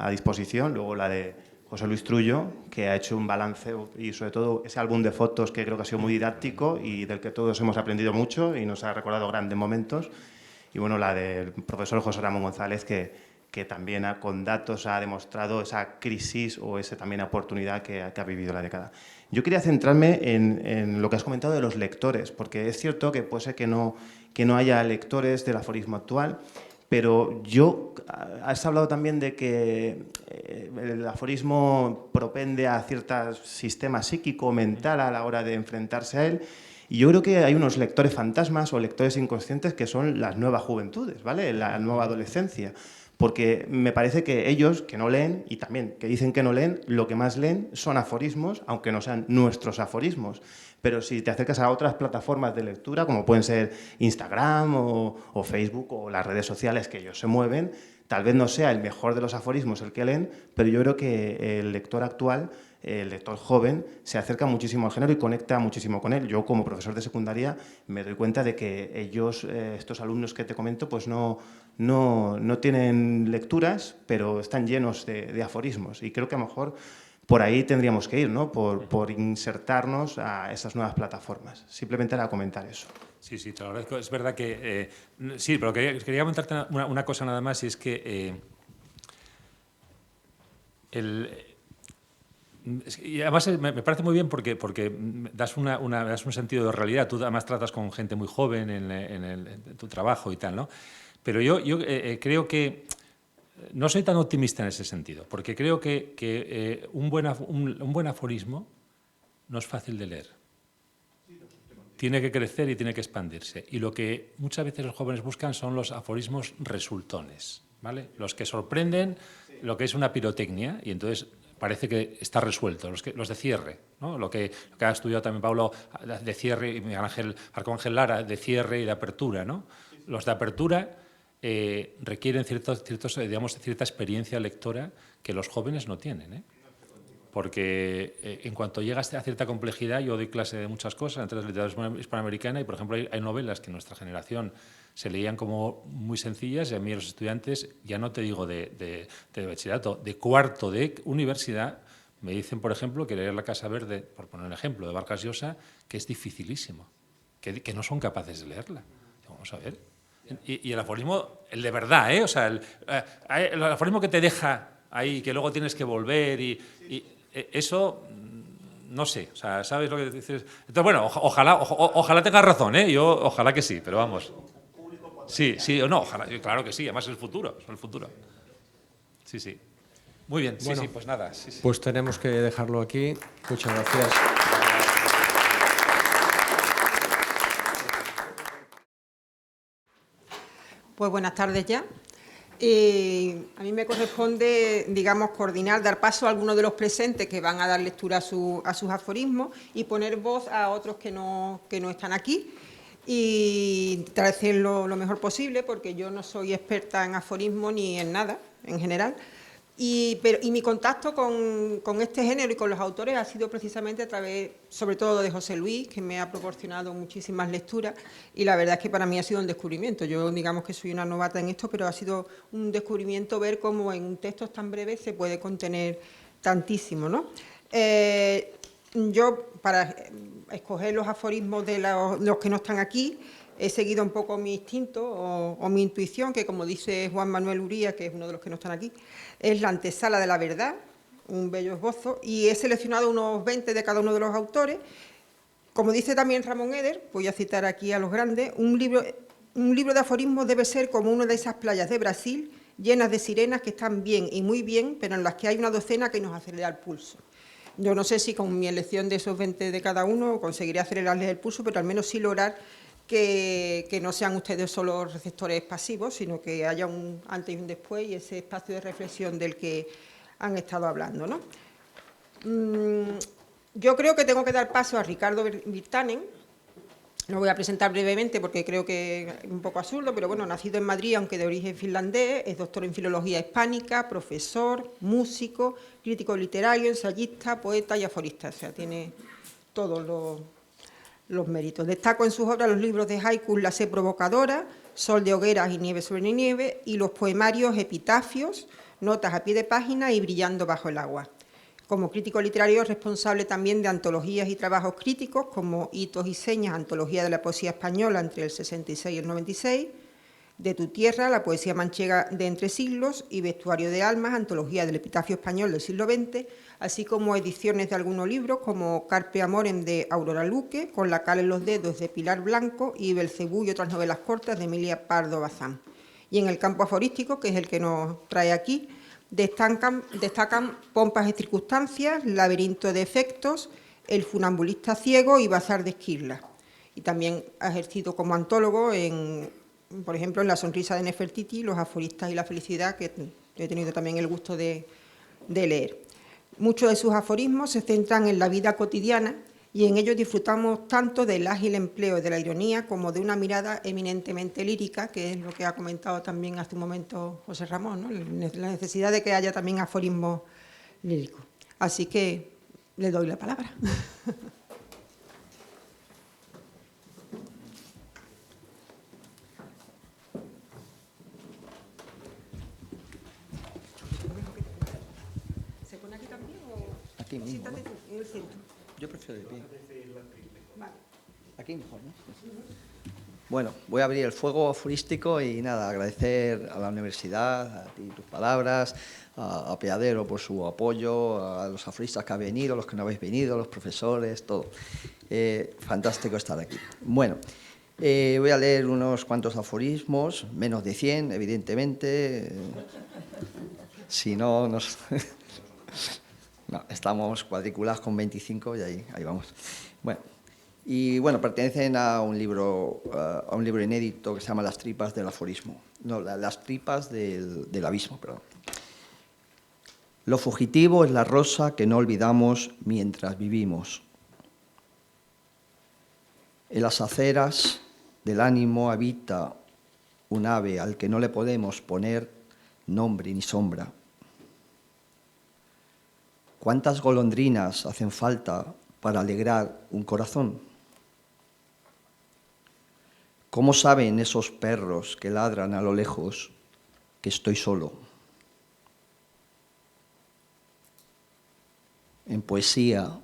G: disposición. Luego la de José Luis Trullo, que ha hecho un balance y sobre todo ese álbum de fotos que creo que ha sido muy didáctico y del que todos hemos aprendido mucho y nos ha recordado grandes momentos. Y bueno, la del profesor José Ramón González, que que también con datos ha demostrado esa crisis o esa también oportunidad que ha vivido la década. Yo quería centrarme en lo que has comentado de los lectores, porque es cierto que puede ser que no haya lectores del aforismo actual, pero has hablado también de que el aforismo propende a cierto sistema psíquico o mental a la hora de enfrentarse a él. Y yo creo que hay unos lectores fantasmas o lectores inconscientes que son las nuevas juventudes, ¿vale? La nueva adolescencia. Porque me parece que ellos, que no leen, y también que dicen que no leen, lo que más leen son aforismos, aunque no sean nuestros aforismos. Pero si te acercas a otras plataformas de lectura, como pueden ser Instagram o Facebook o las redes sociales que ellos se mueven, tal vez no sea el mejor de los aforismos el que leen, pero yo creo que el lector actual, el lector joven, se acerca muchísimo al género y conecta muchísimo con él. Yo, como profesor de secundaria, me doy cuenta de que ellos, estos alumnos que te comento, pues no tienen lecturas, pero están llenos de aforismos. Y creo que a lo mejor por ahí tendríamos que ir, ¿no? Por insertarnos a esas nuevas plataformas. Simplemente era comentar eso.
B: Sí, te lo agradezco. Es verdad que... sí, pero quería comentarte una cosa nada más, y es que y además me parece muy bien porque das un sentido de realidad. Tú además tratas con gente muy joven en tu trabajo y tal, ¿no? Pero yo creo que no soy tan optimista en ese sentido, porque creo que un buen aforismo no es fácil de leer. Tiene que crecer y tiene que expandirse. Y lo que muchas veces los jóvenes buscan son los aforismos resultones, ¿vale? Los que sorprenden, lo que es una pirotecnia, y entonces parece que está resuelto, los de cierre, ¿no? Lo que ha estudiado también Pablo de cierre, y Marco Ángel Lara, de cierre y de apertura, ¿no? Los de apertura requieren cierta experiencia lectora que los jóvenes no tienen, ¿eh? Porque en cuanto llegas a cierta complejidad, yo doy clase de muchas cosas, entre la literatura hispanoamericana, y por ejemplo hay novelas que en nuestra generación se leían como muy sencillas, y a mí los estudiantes, ya no te digo de bachillerato, de cuarto de universidad, me dicen, por ejemplo, que leer La Casa Verde, por poner un ejemplo, de Vargas Llosa, que es dificilísimo, que no son capaces de leerla. Vamos a ver. Y el aforismo, el de verdad, ¿eh? O sea, el aforismo que te deja ahí, que luego tienes que volver y eso, no sé, o sea, ¿sabes lo que dices? Entonces, bueno, ojalá tengas razón, ¿eh? Yo, ojalá que sí, pero vamos. Sí, o no, ojalá, claro que sí, además es el futuro, Sí. Muy bien,
A: bueno,
B: sí, pues nada. Sí.
A: Pues tenemos que dejarlo aquí. Muchas gracias.
H: Pues buenas tardes ya. A mí me corresponde, digamos, coordinar, dar paso a algunos de los presentes que van a dar lectura a sus aforismos y poner voz a otros que no están aquí, y traducirlo lo mejor posible, porque yo no soy experta en aforismo ni en nada, en general. Y mi contacto con este género y con los autores ha sido precisamente a través, sobre todo, de José Luis, que me ha proporcionado muchísimas lecturas, y la verdad es que para mí ha sido un descubrimiento. Yo, digamos que soy una novata en esto, pero ha sido un descubrimiento ver cómo en un texto tan breve se puede contener tantísimo, ¿no? Yo, para escoger los aforismos de los que no están aquí, he seguido un poco mi instinto o mi intuición, que, como dice Juan Manuel Uría, que es uno de los que no están aquí, es la antesala de la verdad, un bello esbozo, y he seleccionado unos 20 de cada uno de los autores. Como dice también Ramón Eder, voy a citar aquí a los grandes, un libro de aforismos debe ser como una de esas playas de Brasil, llenas de sirenas que están bien y muy bien, pero en las que hay una docena que nos acelera el pulso. Yo no sé si con mi elección de esos 20 de cada uno conseguiré acelerarles el pulso, pero al menos sí lograr que no sean ustedes solo receptores pasivos, sino que haya un antes y un después, y ese espacio de reflexión del que han estado hablando, ¿no? Yo creo que tengo que dar paso a Ricardo Virtanen. Lo voy a presentar brevemente porque creo que es un poco absurdo, pero bueno, nacido en Madrid, aunque de origen finlandés, es doctor en filología hispánica, profesor, músico, crítico literario, ensayista, poeta y aforista. O sea, tiene todos los méritos. Destaco en sus obras los libros de haikus La sed provocadora, Sol de hogueras y Nieve sobre nieve, y los poemarios Epitafios, Notas a pie de página y Brillando bajo el agua. Como crítico literario es responsable también de antologías y trabajos críticos como Hitos y señas, antología de la poesía española entre el 66 y el 96, De tu tierra, la poesía manchega de entre siglos y Vestuario de almas, antología del epitafio español del siglo XX, así como ediciones de algunos libros como Carpe Amorem de Aurora Luque, Con la cal en los dedos de Pilar Blanco y Belcebú y otras novelas cortas de Emilia Pardo Bazán. Y en el campo aforístico, que es el que nos trae aquí, destacan Pompas y circunstancias, Laberinto de efectos, El funambulista ciego y Bazar de Esquirla. Y también ha ejercido como antólogo por ejemplo, en La sonrisa de Nefertiti, Los aforistas y la felicidad, que he tenido también el gusto de leer. Muchos de sus aforismos se centran en la vida cotidiana y en ellos disfrutamos tanto del ágil empleo de la ironía como de una mirada eminentemente lírica, que es lo que ha comentado también hace un momento José Ramón, ¿no? La necesidad de que haya también aforismos líricos. Así que le doy la palabra.
I: Aquí mismo, ¿no?
H: En el centro.
I: Yo prefiero de pie. Aquí mejor, ¿no? Bueno, voy a abrir el fuego aforístico y nada, agradecer a la universidad, a ti tus palabras, a Peadero por su apoyo, a los aforistas que han venido, los que no habéis venido, los profesores, todo. Fantástico estar aquí. Bueno, voy a leer unos cuantos aforismos, menos de 100, evidentemente. Si no, nos... No, estamos cuadriculados con 25 y ahí vamos. Bueno, pertenecen a un libro inédito que se llama Las tripas del aforismo. No, las tripas del abismo, perdón. Lo fugitivo es la rosa que no olvidamos mientras vivimos. En las aceras del ánimo habita un ave al que no le podemos poner nombre ni sombra. ¿Cuántas golondrinas hacen falta para alegrar un corazón? ¿Cómo saben esos perros que ladran a lo lejos que estoy solo? En poesía,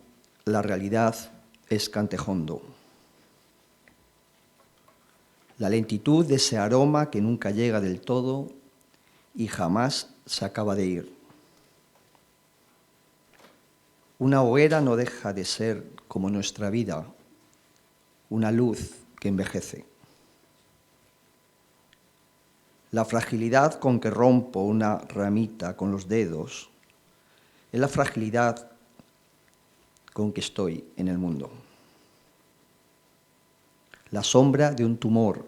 I: la realidad es cantejondo. La lentitud de ese aroma que nunca llega del todo y jamás se acaba de ir. Una hoguera no deja de ser, como nuestra vida, una luz que envejece. La fragilidad con que rompo una ramita con los dedos es la fragilidad con que estoy en el mundo. La sombra de un tumor,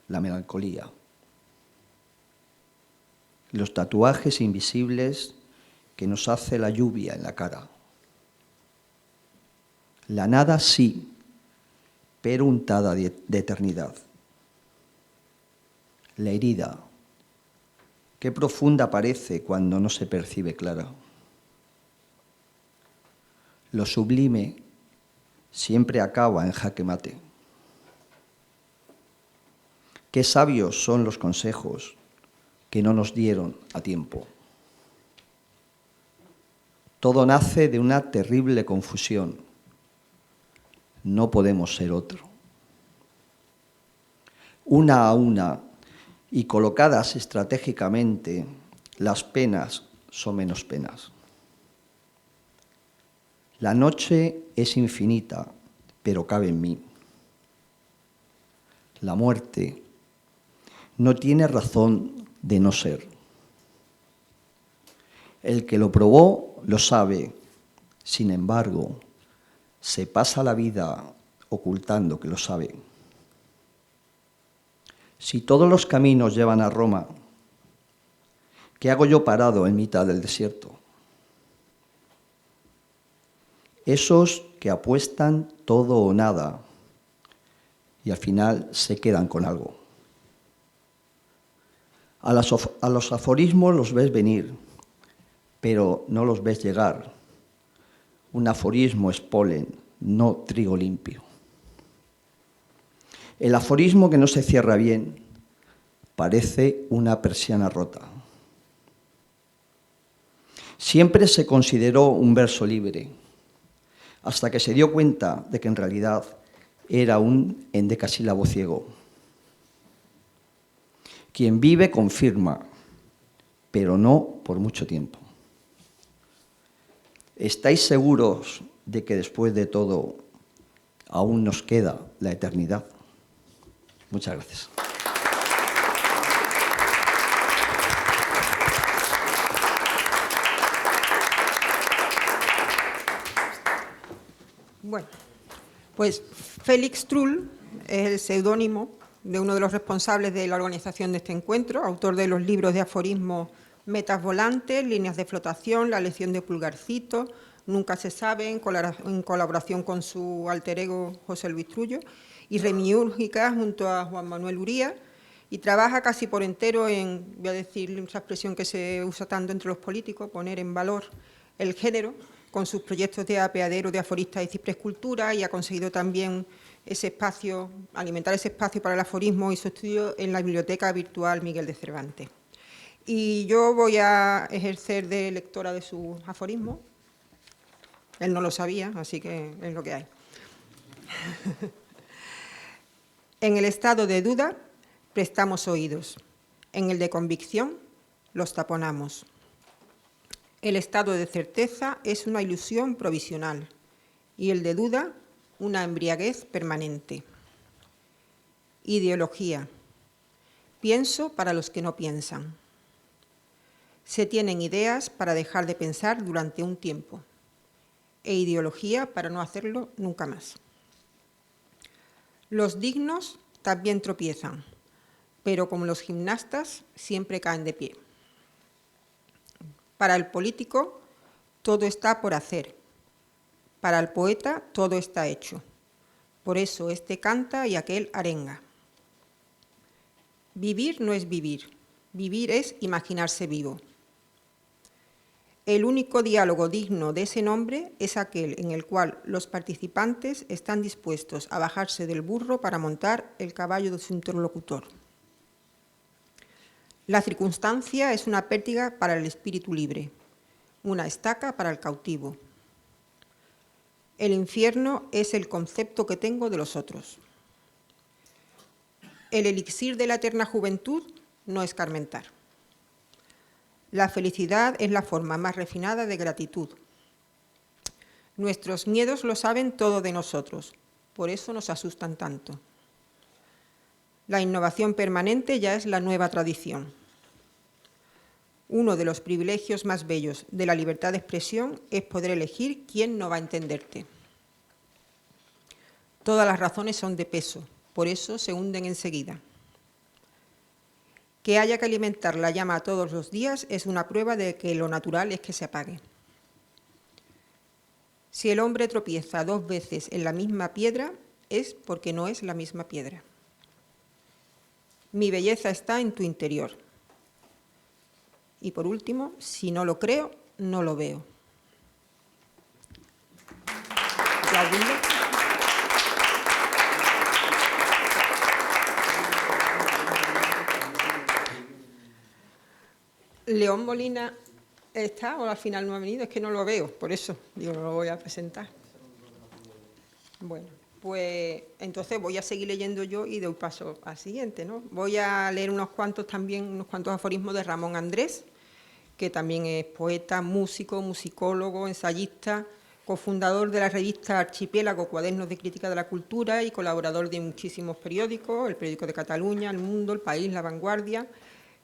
I: la melancolía. Los tatuajes invisibles que nos hace la lluvia en la cara. La nada sí, pero untada de eternidad. La herida, qué profunda parece cuando no se percibe clara. Lo sublime siempre acaba en jaque mate. Qué sabios son los consejos que no nos dieron a tiempo. Todo nace de una terrible confusión. No podemos ser otro. Una a una y colocadas estratégicamente, las penas son menos penas. La noche es infinita, pero cabe en mí. La muerte no tiene razón de no ser. El que lo probó lo sabe, sin embargo, se pasa la vida ocultando que lo sabe. Si todos los caminos llevan a Roma, ¿qué hago yo parado en mitad del desierto? Esos que apuestan todo o nada y al final se quedan con algo. A los aforismos los ves venir, pero no los ves llegar. Un aforismo es polen, no trigo limpio. El aforismo que no se cierra bien parece una persiana rota. Siempre se consideró un verso libre, hasta que se dio cuenta de que en realidad era un endecasílabo ciego. Quien vive confirma, pero no por mucho tiempo. ¿Estáis seguros de que después de todo aún nos queda la eternidad? Muchas gracias.
H: Bueno, pues Félix Trull es el seudónimo de uno de los responsables de la organización de este encuentro, autor de los libros de aforismos Metas volantes, Líneas de flotación, La lección de Pulgarcito, Nunca se sabe, en colaboración con su alter ego José Luis Trullo, y Remiúrgica junto a Juan Manuel Uría, y trabaja casi por entero en, voy a decir esa expresión que se usa tanto entre los políticos, poner en valor el género, con sus proyectos de apeadero de aforistas y ciprescultura, y ha conseguido también ese espacio, alimentar ese espacio para el aforismo y su estudio en la Biblioteca Virtual Miguel de Cervantes. Y yo voy a ejercer de lectora de sus aforismos. Él no lo sabía, así que es lo que hay. En el estado de duda, prestamos oídos. En el de convicción, los taponamos. El estado de certeza es una ilusión provisional y el de duda, una embriaguez permanente. Ideología. Pienso para los que no piensan. Se tienen ideas para dejar de pensar durante un tiempo e ideología para no hacerlo nunca más. Los dignos también tropiezan, pero como los gimnastas siempre caen de pie. Para el político todo está por hacer, para el poeta todo está hecho. Por eso este canta y aquel arenga. Vivir no es vivir, vivir es imaginarse vivo. El único diálogo digno de ese nombre es aquel en el cual los participantes están dispuestos a bajarse del burro para montar el caballo de su interlocutor. La circunstancia es una pértiga para el espíritu libre, una estaca para el cautivo. El infierno es el concepto que tengo de los otros. El elixir de la eterna juventud no es escarmentar. La felicidad es la forma más refinada de gratitud. Nuestros miedos lo saben todo de nosotros, por eso nos asustan tanto. La innovación permanente ya es la nueva tradición. Uno de los privilegios más bellos de la libertad de expresión es poder elegir quién no va a entenderte. Todas las razones son de peso, por eso se hunden enseguida. Que haya que alimentar la llama todos los días es una prueba de que lo natural es que se apague. Si el hombre tropieza 2 veces en la misma piedra, es porque no es la misma piedra. Mi belleza está en tu interior. Y por último, si no lo creo, no lo veo. ¿Aplaudimos? León Molina está o al final no ha venido, es que no lo veo, por eso digo, no lo voy a presentar. Bueno, pues entonces voy a seguir leyendo yo y doy paso al siguiente, ¿no? Voy a leer unos cuantos aforismos de Ramón Andrés, que también es poeta, músico, musicólogo, ensayista, cofundador de la revista Archipiélago, Cuadernos de Crítica de la Cultura y colaborador de muchísimos periódicos, el Periódico de Cataluña, El Mundo, El País, La Vanguardia,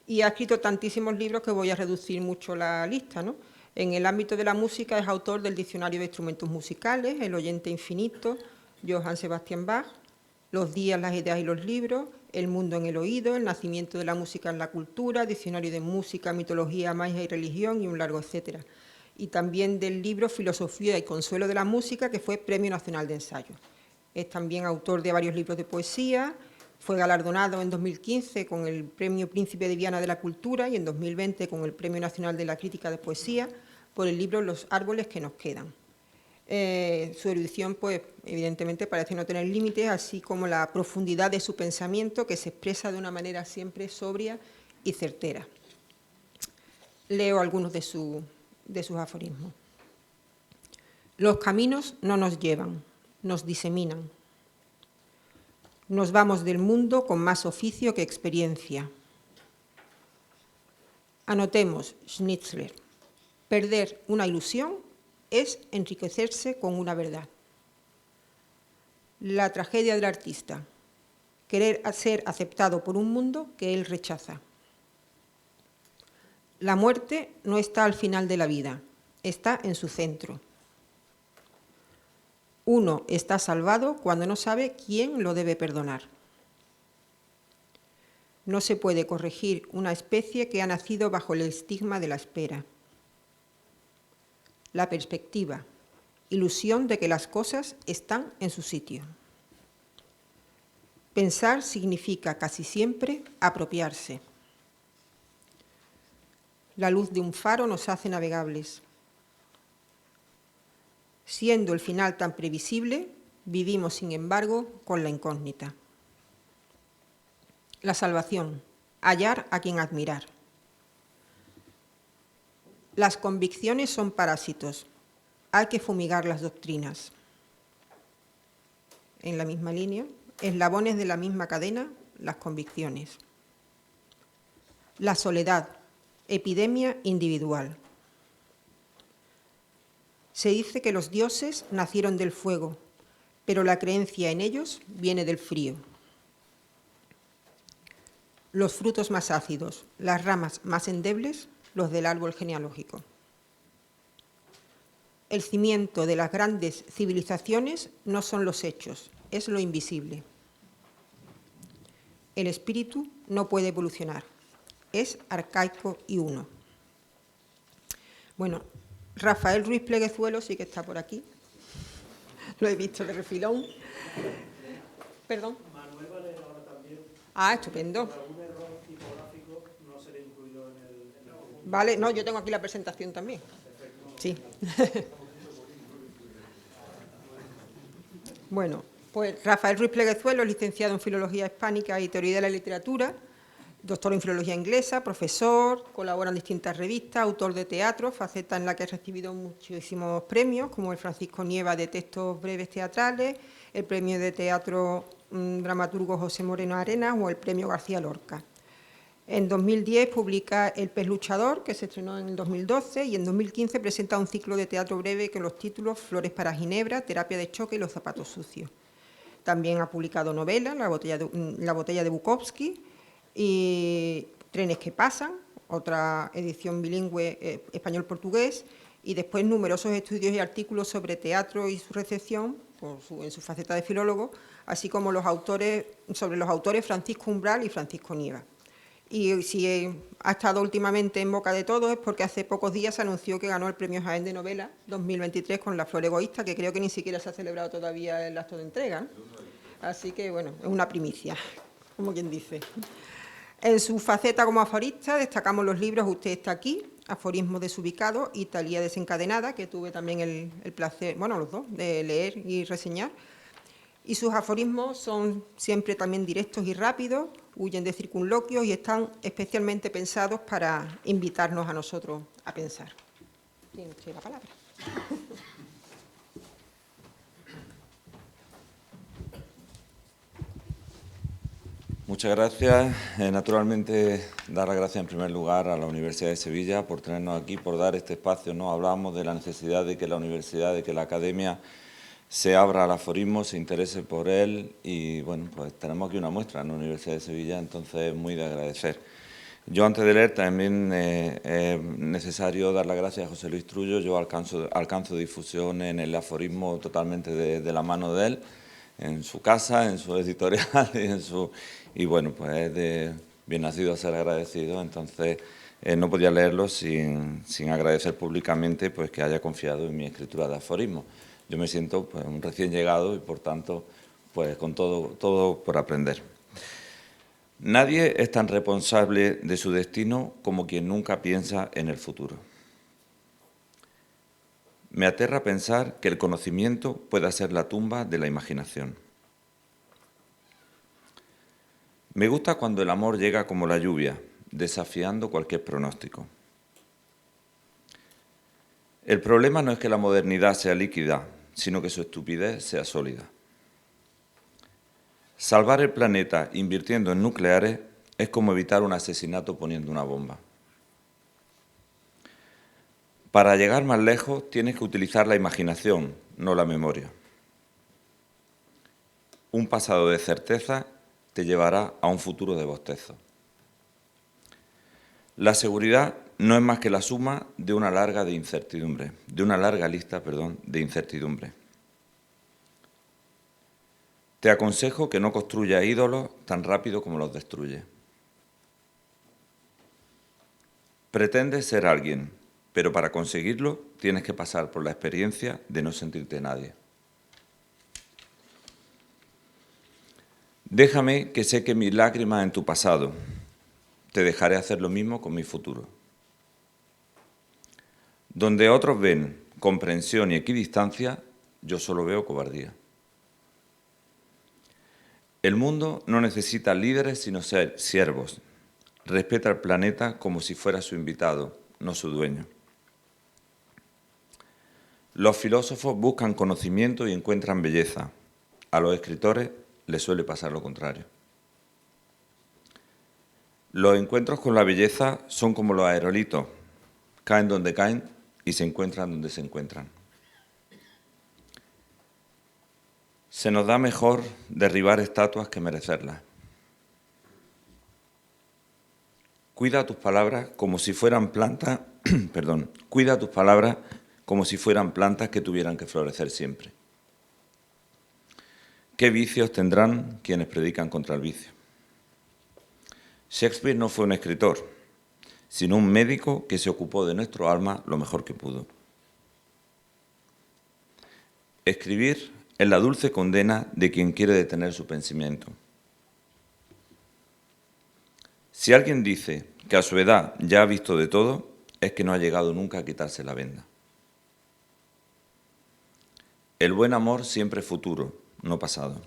H: y ha escrito tantísimos libros que voy a reducir mucho la lista, ¿no? En el ámbito de la música es autor del Diccionario de Instrumentos Musicales, El Oyente Infinito, Johann Sebastian Bach, Los días, las ideas y los libros, El mundo en el oído, El nacimiento de la música en la cultura, Diccionario de música, mitología, magia y religión y un largo etcétera. Y también del libro Filosofía y consuelo de la música, que fue Premio Nacional de Ensayo. Es también autor de varios libros de poesía. Fue galardonado en 2015 con el Premio Príncipe de Viana de la Cultura y en 2020 con el Premio Nacional de la Crítica de Poesía por el libro Los árboles que nos quedan. Su erudición, pues, evidentemente parece no tener límites, así como la profundidad de su pensamiento, que se expresa de una manera siempre sobria y certera. Leo algunos de sus aforismos. Los caminos no nos llevan, nos diseminan. Nos vamos del mundo con más oficio que experiencia. Anotemos Schnitzler. Perder una ilusión es enriquecerse con una verdad. La tragedia del artista. Querer ser aceptado por un mundo que él rechaza. La muerte no está al final de la vida, está en su centro. Uno está salvado cuando no sabe quién lo debe perdonar. No se puede corregir una especie que ha nacido bajo el estigma de la espera. La perspectiva, ilusión de que las cosas están en su sitio. Pensar significa casi siempre apropiarse. La luz de un faro nos hace navegables. Siendo el final tan previsible, vivimos, sin embargo, con la incógnita. La salvación, hallar a quien admirar. Las convicciones son parásitos. Hay que fumigar las doctrinas. En la misma línea, eslabones de la misma cadena, las convicciones. La soledad, epidemia individual. Se dice que los dioses nacieron del fuego, pero la creencia en ellos viene del frío. Los frutos más ácidos, las ramas más endebles, los del árbol genealógico. El cimiento de las grandes civilizaciones no son los hechos, es lo invisible. El espíritu no puede evolucionar, es arcaico y uno. Bueno, Rafael Ruiz Pleguezuelo sí que está por aquí. Lo he visto de refilón. Perdón.
F: Manuel Valera ahora también.
H: Ah, estupendo.
F: Por algún error tipográfico no se le incluyó en el...
H: Vale, no, yo tengo aquí la presentación también. Sí. Bueno, pues Rafael Ruiz Pleguezuelo es licenciado en Filología Hispánica y Teoría de la Literatura, doctor en Filología Inglesa, profesor, colabora en distintas revistas, autor de teatro, faceta en la que ha recibido muchísimos premios, como el Francisco Nieva de textos breves teatrales, el premio de teatro dramaturgo José Moreno Arenas o el premio García Lorca. En 2010 publica El pez luchador, que se estrenó en el 2012, y en 2015 presenta un ciclo de teatro breve con los títulos Flores para Ginebra, Terapia de choque y Los zapatos sucios. También ha publicado novelas, La botella de Bukowski, y Trenes que pasan, otra edición bilingüe español-portugués, y después numerosos estudios y artículos sobre teatro y su recepción, en su faceta de filólogo, así como sobre los autores Francisco Umbral y Francisco Nieva. Y si ha estado últimamente en boca de todos es porque hace pocos días se anunció que ganó el Premio Jaén de Novela 2023 con La flor egoísta, que creo que ni siquiera se ha celebrado todavía el acto de entrega, ¿no? Así que, bueno, es una primicia, como quien dice. En su faceta como aforista destacamos los libros Usted está aquí, Aforismos desubicados y Talía desencadenada, que tuve también el placer, bueno, los dos, de leer y reseñar. Y sus aforismos son siempre también directos y rápidos, huyen de circunloquios y están especialmente pensados para invitarnos a nosotros a pensar. Tiene usted la palabra.
J: Muchas gracias. Naturalmente, dar las gracias en primer lugar a la Universidad de Sevilla por tenernos aquí, por dar este espacio, ¿no? Hablábamos de la necesidad de que la universidad, de que la academia se abra al aforismo, se interese por él y, bueno, pues tenemos aquí una muestra en la Universidad de Sevilla, entonces es muy de agradecer. Yo, antes de leer, también es necesario dar las gracias a José Luis Trullo. Yo alcanzo difusión en el aforismo totalmente de la mano de él, en su casa, en su editorial y bueno, pues es de bien nacido a ser agradecido, entonces no podía leerlo sin agradecer públicamente pues que haya confiado en mi escritura de aforismo. Yo me siento pues un recién llegado y por tanto pues con todo por aprender. Nadie es tan responsable de su destino como quien nunca piensa en el futuro. Me aterra pensar que el conocimiento pueda ser la tumba de la imaginación. Me gusta cuando el amor llega como la lluvia, desafiando cualquier pronóstico. El problema no es que la modernidad sea líquida, sino que su estupidez sea sólida. Salvar el planeta invirtiendo en nucleares es como evitar un asesinato poniendo una bomba. Para llegar más lejos tienes que utilizar la imaginación, no la memoria. Un pasado de certeza te llevará a un futuro de bostezo. La seguridad no es más que la suma de una larga lista de incertidumbre. Te aconsejo que no construyas ídolos tan rápido como los destruyes. Pretendes ser alguien, pero para conseguirlo tienes que pasar por la experiencia de no sentirte nadie. Déjame que seque mis lágrimas en tu pasado. Te dejaré hacer lo mismo con mi futuro. Donde otros ven comprensión y equidistancia, yo solo veo cobardía. El mundo no necesita líderes sino siervos. Respeta al planeta como si fuera su invitado, no su dueño. Los filósofos buscan conocimiento y encuentran belleza. A los escritores les suele pasar lo contrario. Los encuentros con la belleza son como los aerolitos. Caen donde caen y se encuentran donde se encuentran. Se nos da mejor derribar estatuas que merecerlas. Cuida tus palabras como si fueran plantas, cuida tus palabras como si fueran plantas que tuvieran que florecer siempre. ¿Qué vicios tendrán quienes predican contra el vicio? Shakespeare no fue un escritor, sino un médico que se ocupó de nuestro alma lo mejor que pudo. Escribir es la dulce condena de quien quiere detener su pensamiento. Si alguien dice que a su edad ya ha visto de todo, es que no ha llegado nunca a quitarse la venda. El buen amor siempre es futuro, no pasado.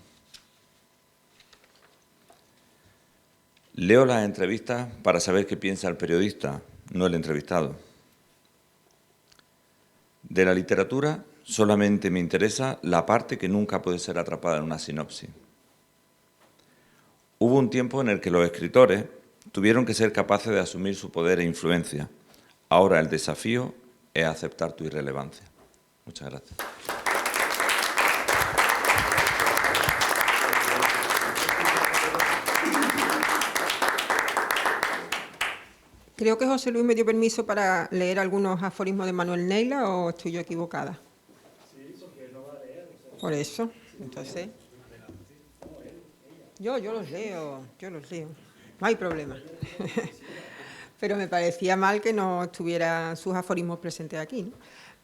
J: Leo las entrevistas para saber qué piensa el periodista, no el entrevistado. De la literatura solamente me interesa la parte que nunca puede ser atrapada en una sinopsis. Hubo un tiempo en el que los escritores tuvieron que ser capaces de asumir su poder e influencia. Ahora el desafío es aceptar tu irrelevancia. Muchas gracias.
H: Creo que José Luis me dio permiso para leer algunos aforismos de Manuel Neila, ¿o estoy yo equivocada? Sí, porque no va a leer. Por eso, entonces... Yo los leo. No hay problema. Pero me parecía mal que no estuvieran sus aforismos presentes aquí, ¿no?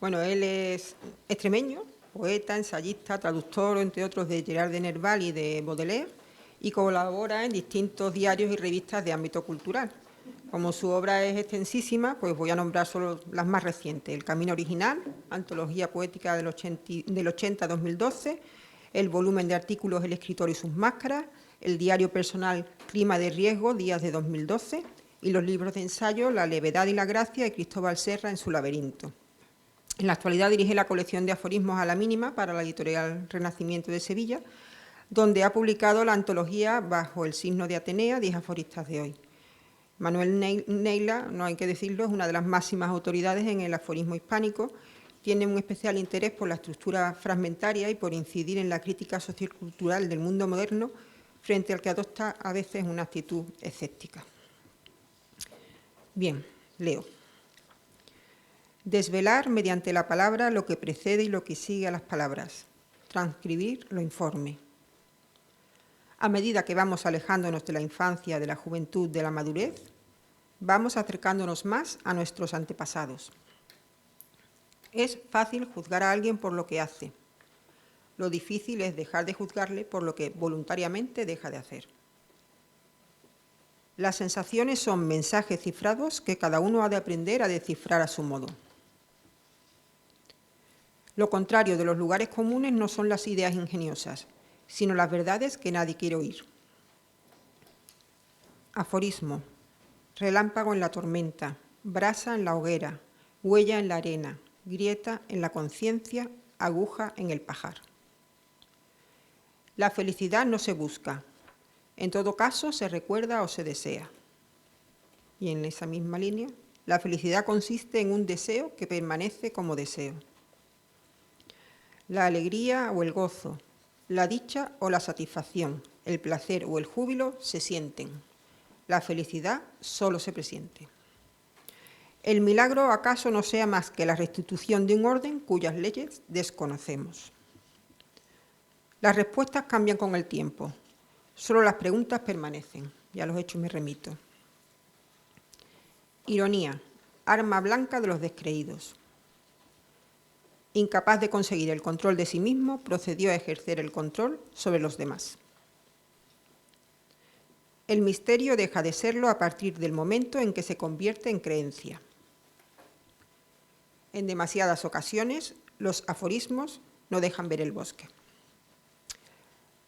H: Bueno, él es extremeño, poeta, ensayista, traductor, entre otros, de Gerard de Nerval y de Baudelaire, y colabora en distintos diarios y revistas de ámbito cultural. Como su obra es extensísima, pues voy a nombrar solo las más recientes. El Camino Original, antología poética del 80 a 2012, el volumen de artículos El escritor y sus máscaras, el diario personal Clima de riesgo, días de 2012, y los libros de ensayo La levedad y la gracia de Cristóbal Serra en su laberinto. En la actualidad dirige la colección de aforismos a la mínima para la editorial Renacimiento de Sevilla, donde ha publicado la antología Bajo el signo de Atenea, 10 aforistas de hoy. Manuel Neila, no hay que decirlo, es una de las máximas autoridades en el aforismo hispánico. Tiene un especial interés por la estructura fragmentaria y por incidir en la crítica sociocultural del mundo moderno, frente al que adopta a veces una actitud escéptica. Bien, leo. Desvelar mediante la palabra lo que precede y lo que sigue a las palabras. Transcribir lo informe. A medida que vamos alejándonos de la infancia, de la juventud, de la madurez, vamos acercándonos más a nuestros antepasados. Es fácil juzgar a alguien por lo que hace. Lo difícil es dejar de juzgarle por lo que voluntariamente deja de hacer. Las sensaciones son mensajes cifrados que cada uno ha de aprender a descifrar a su modo. Lo contrario de los lugares comunes no son las ideas ingeniosas, sino las verdades que nadie quiere oír. Aforismo: relámpago en la tormenta, brasa en la hoguera, huella en la arena, grieta en la conciencia, aguja en el pajar. La felicidad no se busca, en todo caso se recuerda o se desea. Y en esa misma línea, La felicidad consiste en un deseo que permanece como deseo. La alegría o el gozo, la dicha o la satisfacción, el placer o el júbilo se sienten. La felicidad solo se presiente. ¿El milagro acaso no sea más que la restitución de un orden cuyas leyes desconocemos? Las respuestas cambian con el tiempo, solo las preguntas permanecen. Y a los hechos me remito. Ironía, arma blanca de los descreídos. Incapaz de conseguir el control de sí mismo, procedió a ejercer el control sobre los demás. El misterio deja de serlo a partir del momento en que se convierte en creencia. En demasiadas ocasiones, los aforismos no dejan ver el bosque.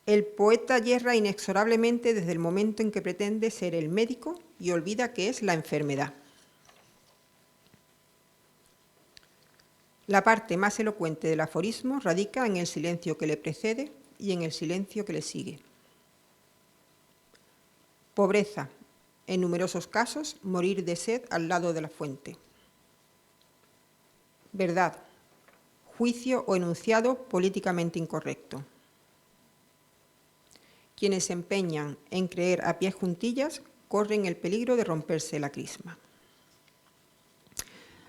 H: El poeta yerra inexorablemente desde el momento en que pretende ser el médico y olvida que es la enfermedad. La parte más elocuente del aforismo radica en el silencio que le precede y en el silencio que le sigue. Pobreza, en numerosos casos, morir de sed al lado de la fuente. Verdad, juicio o enunciado políticamente incorrecto. Quienes se empeñan en creer a pies juntillas corren el peligro de romperse la crisma.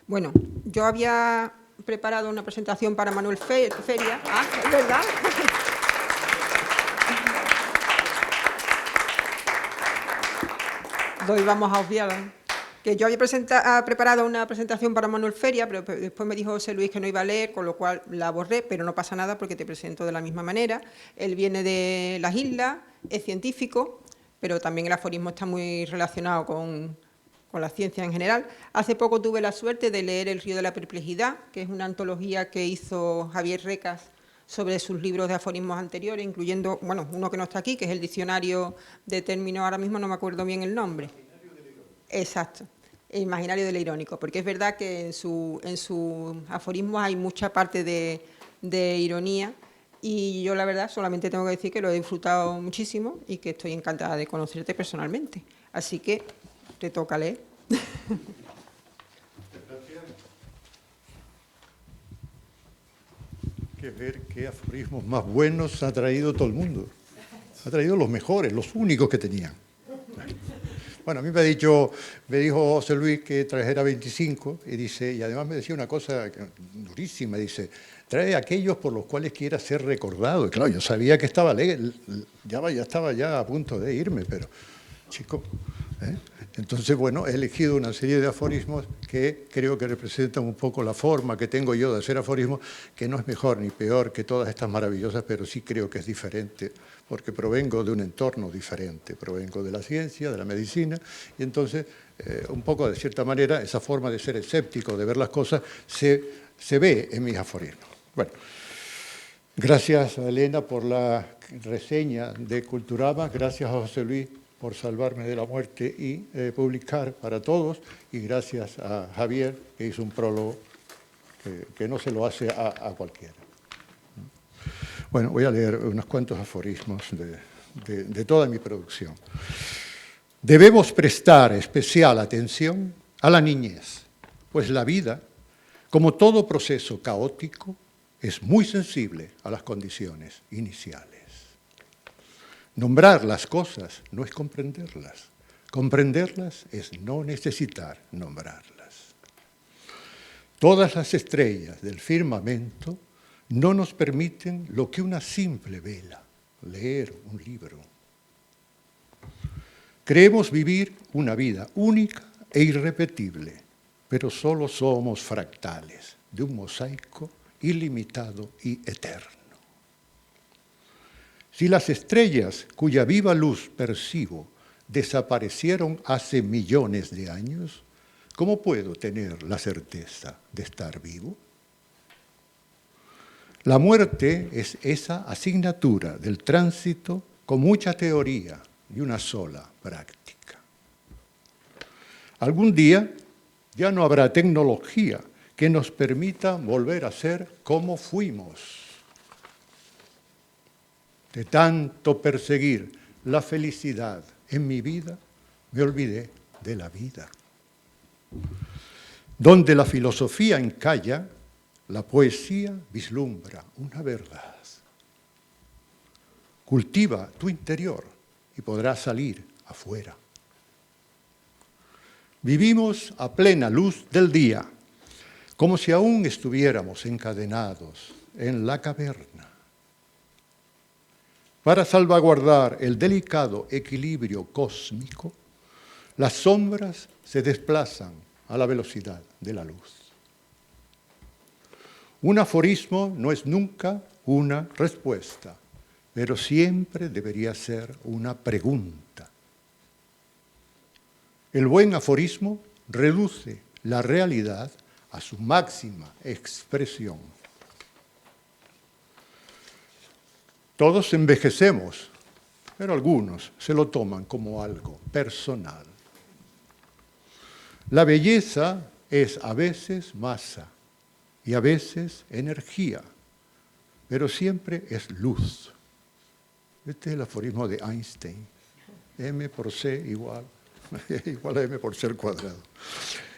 H: Bueno, yo había preparado una presentación para Manuel Feria. Ah, es verdad. Lo íbamos a obviar. Que yo había preparado una presentación para Manuel Feria, pero después me dijo José Luis que no iba a leer, con lo cual la borré, pero no pasa nada porque te presento de la misma manera. Él viene de las islas, es científico, pero también el aforismo está muy relacionado con la ciencia en general. Hace poco tuve la suerte de leer El río de la perplejidad, que es una antología que hizo Javier Recas sobre sus libros de aforismos anteriores, incluyendo, bueno, uno que no está aquí, que es el diccionario de términos, ahora mismo no me acuerdo bien el nombre. Exacto, el imaginario del irónico, porque es verdad que en sus aforismos hay mucha parte de ironía y yo la verdad solamente tengo que decir que lo he disfrutado muchísimo y que estoy encantada de conocerte personalmente. Así que te toca leer.
C: Que ver qué aforismos más buenos ha traído todo el mundo. Ha traído los mejores, los únicos que tenían. Bueno, a mí me dijo José Luis que trajera 25 y además me decía una cosa durísima, dice, trae aquellos por los cuales quiera ser recordado. Y claro, yo sabía que estaba ya estaba a punto de irme, pero chico, Entonces, bueno, he elegido una serie de aforismos que creo que representan un poco la forma que tengo yo de hacer aforismos, que no es mejor ni peor que todas estas maravillosas, pero sí creo que es diferente, porque provengo de un entorno diferente, provengo de la ciencia, de la medicina, y entonces, un poco de cierta manera, esa forma de ser escéptico, de ver las cosas, se ve en mis aforismos. Bueno, gracias a Elena por la reseña de Culturama, gracias a José Luis por salvarme de la muerte y publicar para todos, y gracias a Javier, que hizo un prólogo que no se lo hace a cualquiera. Bueno, voy a leer unos cuantos aforismos de toda mi producción. Debemos prestar especial atención a la niñez, pues la vida, como todo proceso caótico, es muy sensible a las condiciones iniciales. Nombrar las cosas no es comprenderlas. Comprenderlas es no necesitar nombrarlas. Todas las estrellas del firmamento no nos permiten lo que una simple vela, leer un libro. Creemos vivir una vida única e irrepetible, pero solo somos fractales de un mosaico ilimitado y eterno. Si las estrellas cuya viva luz percibo desaparecieron hace millones de años, ¿cómo puedo tener la certeza de estar vivo? La muerte es esa asignatura del tránsito con mucha teoría y una sola práctica. Algún día ya no habrá tecnología que nos permita volver a ser como fuimos. De tanto perseguir la felicidad en mi vida, me olvidé de la vida. Donde la filosofía encalla, la poesía vislumbra una verdad. Cultiva tu interior y podrás salir afuera. Vivimos a plena luz del día, como si aún estuviéramos encadenados en la caverna. Para salvaguardar el delicado equilibrio cósmico, las sombras se desplazan a la velocidad de la luz. Un aforismo no es nunca una respuesta, pero siempre debería ser una pregunta. El buen aforismo reduce la realidad a su máxima expresión. Todos envejecemos, pero algunos se lo toman como algo personal. La belleza es a veces masa y a veces energía, pero siempre es luz. Este es el aforismo de Einstein. M por C igual a M por C al cuadrado.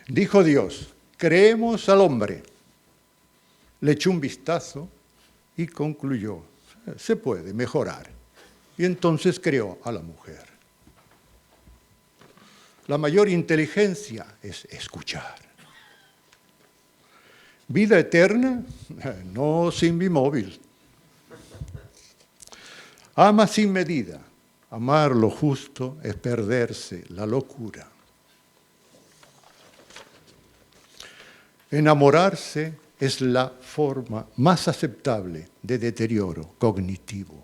C: Dijo Dios, creemos al hombre. Le echó un vistazo y concluyó, se puede mejorar. Y entonces creó a la mujer. La mayor inteligencia es escuchar. Vida eterna, no sin bimóvil. Ama sin medida. Amar lo justo es perderse la locura. Enamorarse es la forma más aceptable de deterioro cognitivo.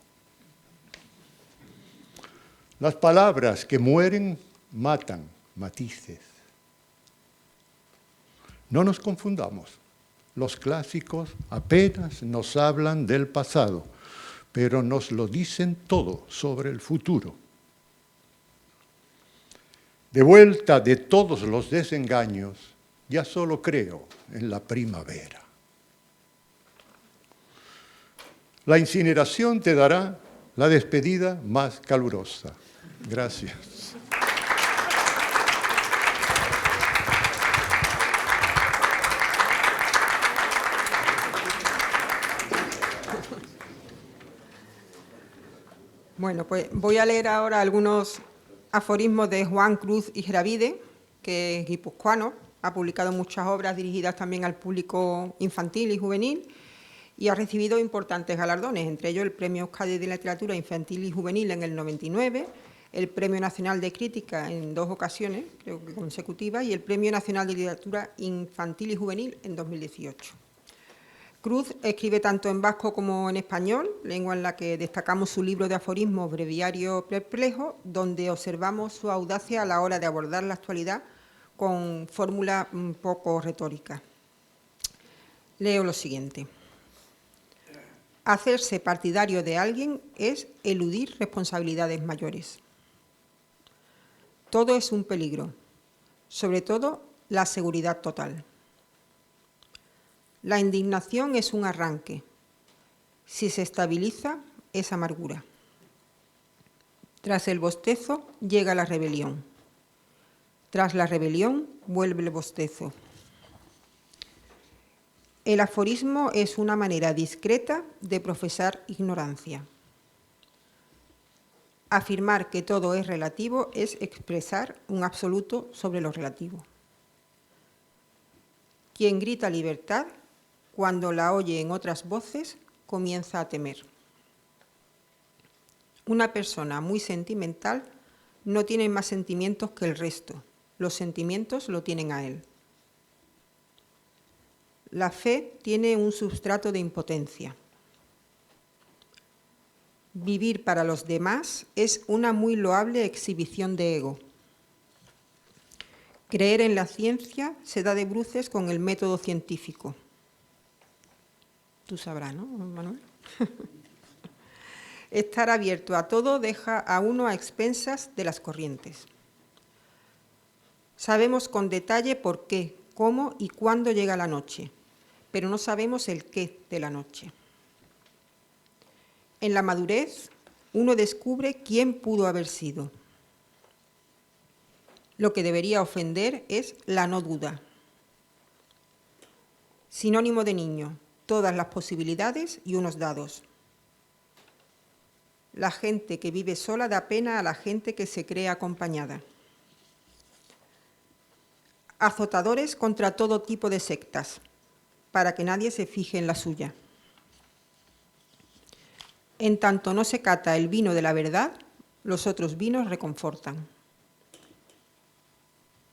C: Las palabras que mueren matan matices. No nos confundamos. Los clásicos apenas nos hablan del pasado, pero nos lo dicen todo sobre el futuro. De vuelta de todos los desengaños, ya solo creo en la primavera. La incineración te dará la despedida más calurosa. Gracias.
H: Bueno, pues voy a leer ahora algunos aforismos de Juan Cruz y Gravide, que es guipuzcoano, ha publicado muchas obras dirigidas también al público infantil y juvenil y ha recibido importantes galardones, entre ellos el Premio Euskadi de Literatura Infantil y Juvenil en el 99, el Premio Nacional de Crítica en 2 ocasiones, creo que consecutivas, y el Premio Nacional de Literatura Infantil y Juvenil en 2018. Cruz escribe tanto en vasco como en español, lengua en la que destacamos su libro de aforismos Breviario Perplejo, donde observamos su audacia a la hora de abordar la actualidad con fórmula un poco retórica. Leo lo siguiente. Hacerse partidario de alguien es eludir responsabilidades mayores. Todo es un peligro, sobre todo la seguridad total. La indignación es un arranque. Si se estabiliza, es amargura. Tras el bostezo llega la rebelión. Tras la rebelión vuelve el bostezo. El aforismo es una manera discreta de profesar ignorancia. Afirmar que todo es relativo es expresar un absoluto sobre lo relativo. Quien grita libertad, cuando la oye en otras voces, comienza a temer. Una persona muy sentimental no tiene más sentimientos que el resto. Los sentimientos lo tienen a él. La fe tiene un substrato de impotencia. Vivir para los demás es una muy loable exhibición de ego. Creer en la ciencia se da de bruces con el método científico. Tú sabrás, ¿no, Manuel? Estar abierto a todo deja a uno a expensas de las corrientes. Sabemos con detalle por qué, cómo y cuándo llega la noche, pero no sabemos el qué de la noche. En la madurez, uno descubre quién pudo haber sido. Lo que debería ofender es la no duda. Sinónimo de niño, todas las posibilidades y unos dados. La gente que vive sola da pena a la gente que se cree acompañada. Azotadores contra todo tipo de sectas, para que nadie se fije en la suya. En tanto no se cata el vino de la verdad, los otros vinos reconfortan.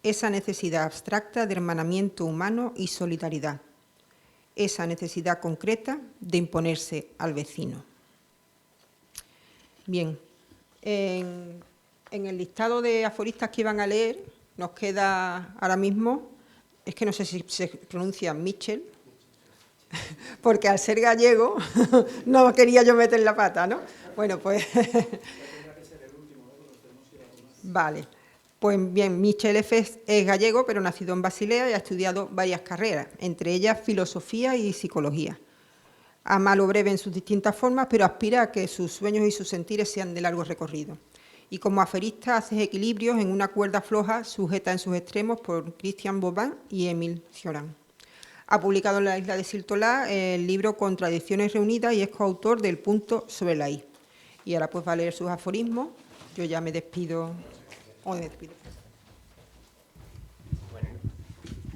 H: Esa necesidad abstracta de hermanamiento humano y solidaridad. Esa necesidad concreta de imponerse al vecino. Bien, en el listado de aforistas que iban a leer, nos queda ahora mismo, es que no sé si se pronuncia Michel, porque al ser gallego no quería yo meter la pata, ¿no? Bueno, pues... Vale, pues bien, Michel es gallego, pero nacido en Basilea y ha estudiado varias carreras, entre ellas filosofía y psicología. Ama lo breve en sus distintas formas, pero aspira a que sus sueños y sus sentires sean de largo recorrido. Y como aferista hace equilibrios en una cuerda floja sujeta en sus extremos por Christian Bobin y Émile Cioran. Ha publicado en la isla de Sirtolá el libro Contradicciones reunidas y es coautor del Punto sobre la I. Y ahora pues va a leer sus aforismos. Yo ya me despido.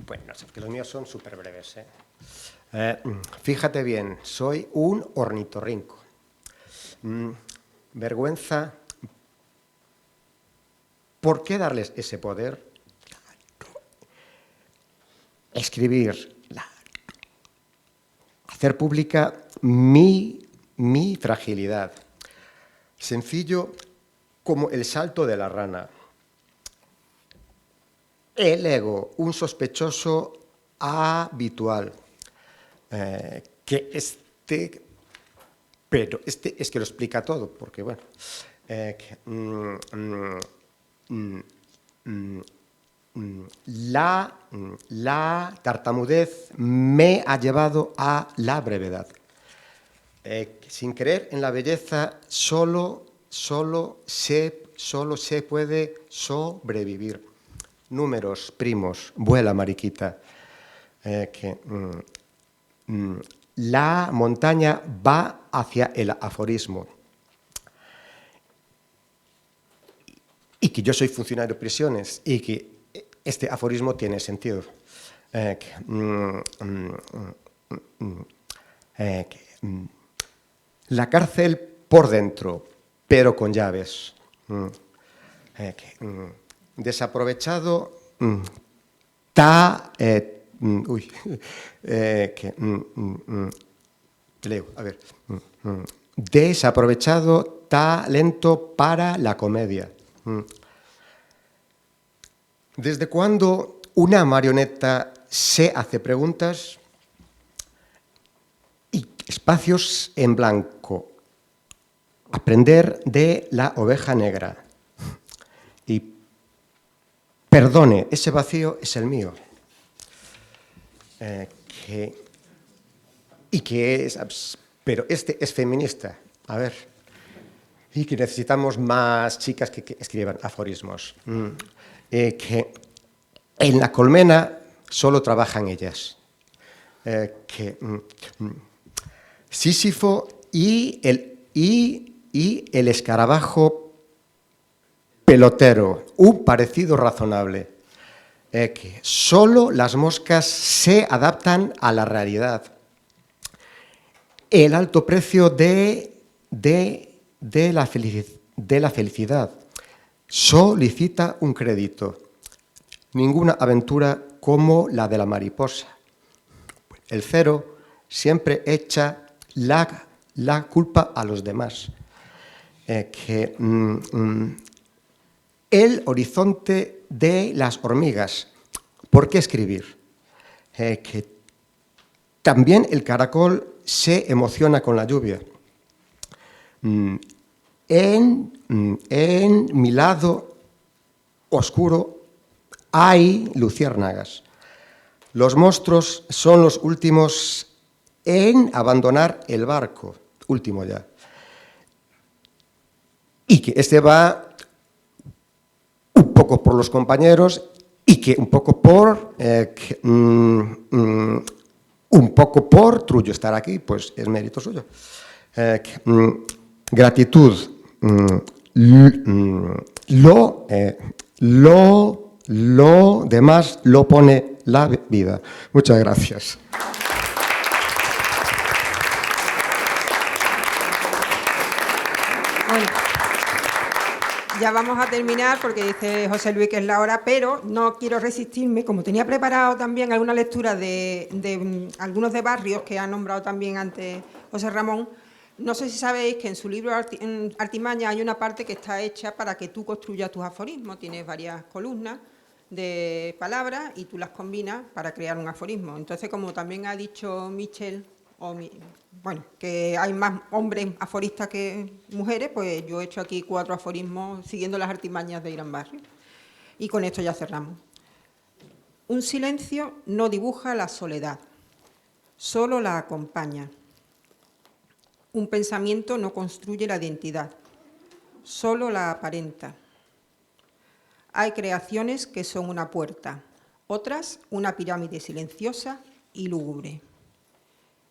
K: Bueno, no sé, que los míos son súper breves. Fíjate bien, soy un ornitorrinco. Vergüenza. ¿Por qué darles ese poder? Escribir, hacer pública mi fragilidad. Sencillo como el salto de la rana. El ego, un sospechoso habitual. Pero este es que lo explica todo, porque bueno... La tartamudez me ha llevado a la brevedad. Sin creer en la belleza, solo se puede sobrevivir. Números, primos, vuela, mariquita. La montaña va hacia el aforismo. Y que yo soy funcionario de prisiones y que este aforismo tiene sentido. La cárcel por dentro, pero con llaves. Desaprovechado desaprovechado talento para la comedia. ¿Desde cuándo una marioneta se hace preguntas? Y espacios en blanco. Aprender de la oveja negra. Y perdone, ese vacío es el mío. Pero este es feminista. A ver. Y que necesitamos más chicas que escriban aforismos. Que en la colmena solo trabajan ellas. Sísifo y el escarabajo pelotero, un parecido razonable. Que solo las moscas se adaptan a la realidad. El alto precio de la felicidad. Solicita un crédito. Ninguna aventura como la de la mariposa. El cero siempre echa la culpa a los demás. El horizonte de las hormigas. ¿Por qué escribir? Que también el caracol se emociona con la lluvia. En mi lado oscuro hay luciérnagas. Los monstruos son los últimos en abandonar el barco. Último ya. Y que este va un poco por los compañeros y que un poco por un poco por Trullo estar aquí, pues es mérito suyo. Gratitud, lo demás lo pone la vida. Muchas gracias.
H: Bueno, ya vamos a terminar porque dice José Luis que es la hora, pero no quiero resistirme, como tenía preparado también alguna lectura de algunos de barrios que ha nombrado también antes José Ramón. No sé si sabéis que en su libro Artimaña hay una parte que está hecha para que tú construyas tus aforismos. Tienes varias columnas de palabras y tú las combinas para crear un aforismo. Entonces, como también ha dicho Michel, bueno, que hay más hombres aforistas que mujeres, pues yo he hecho aquí 4 aforismos siguiendo las artimañas de Irán Barrio. Y con esto ya cerramos. Un silencio no dibuja la soledad, solo la acompaña. Un pensamiento no construye la identidad, solo la aparenta. Hay creaciones que son una puerta, otras una pirámide silenciosa y lúgubre.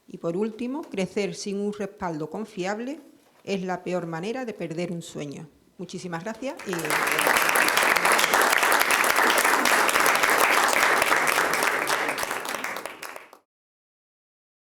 H: Y por último, crecer sin un respaldo confiable es la peor manera de perder un sueño. Muchísimas gracias y...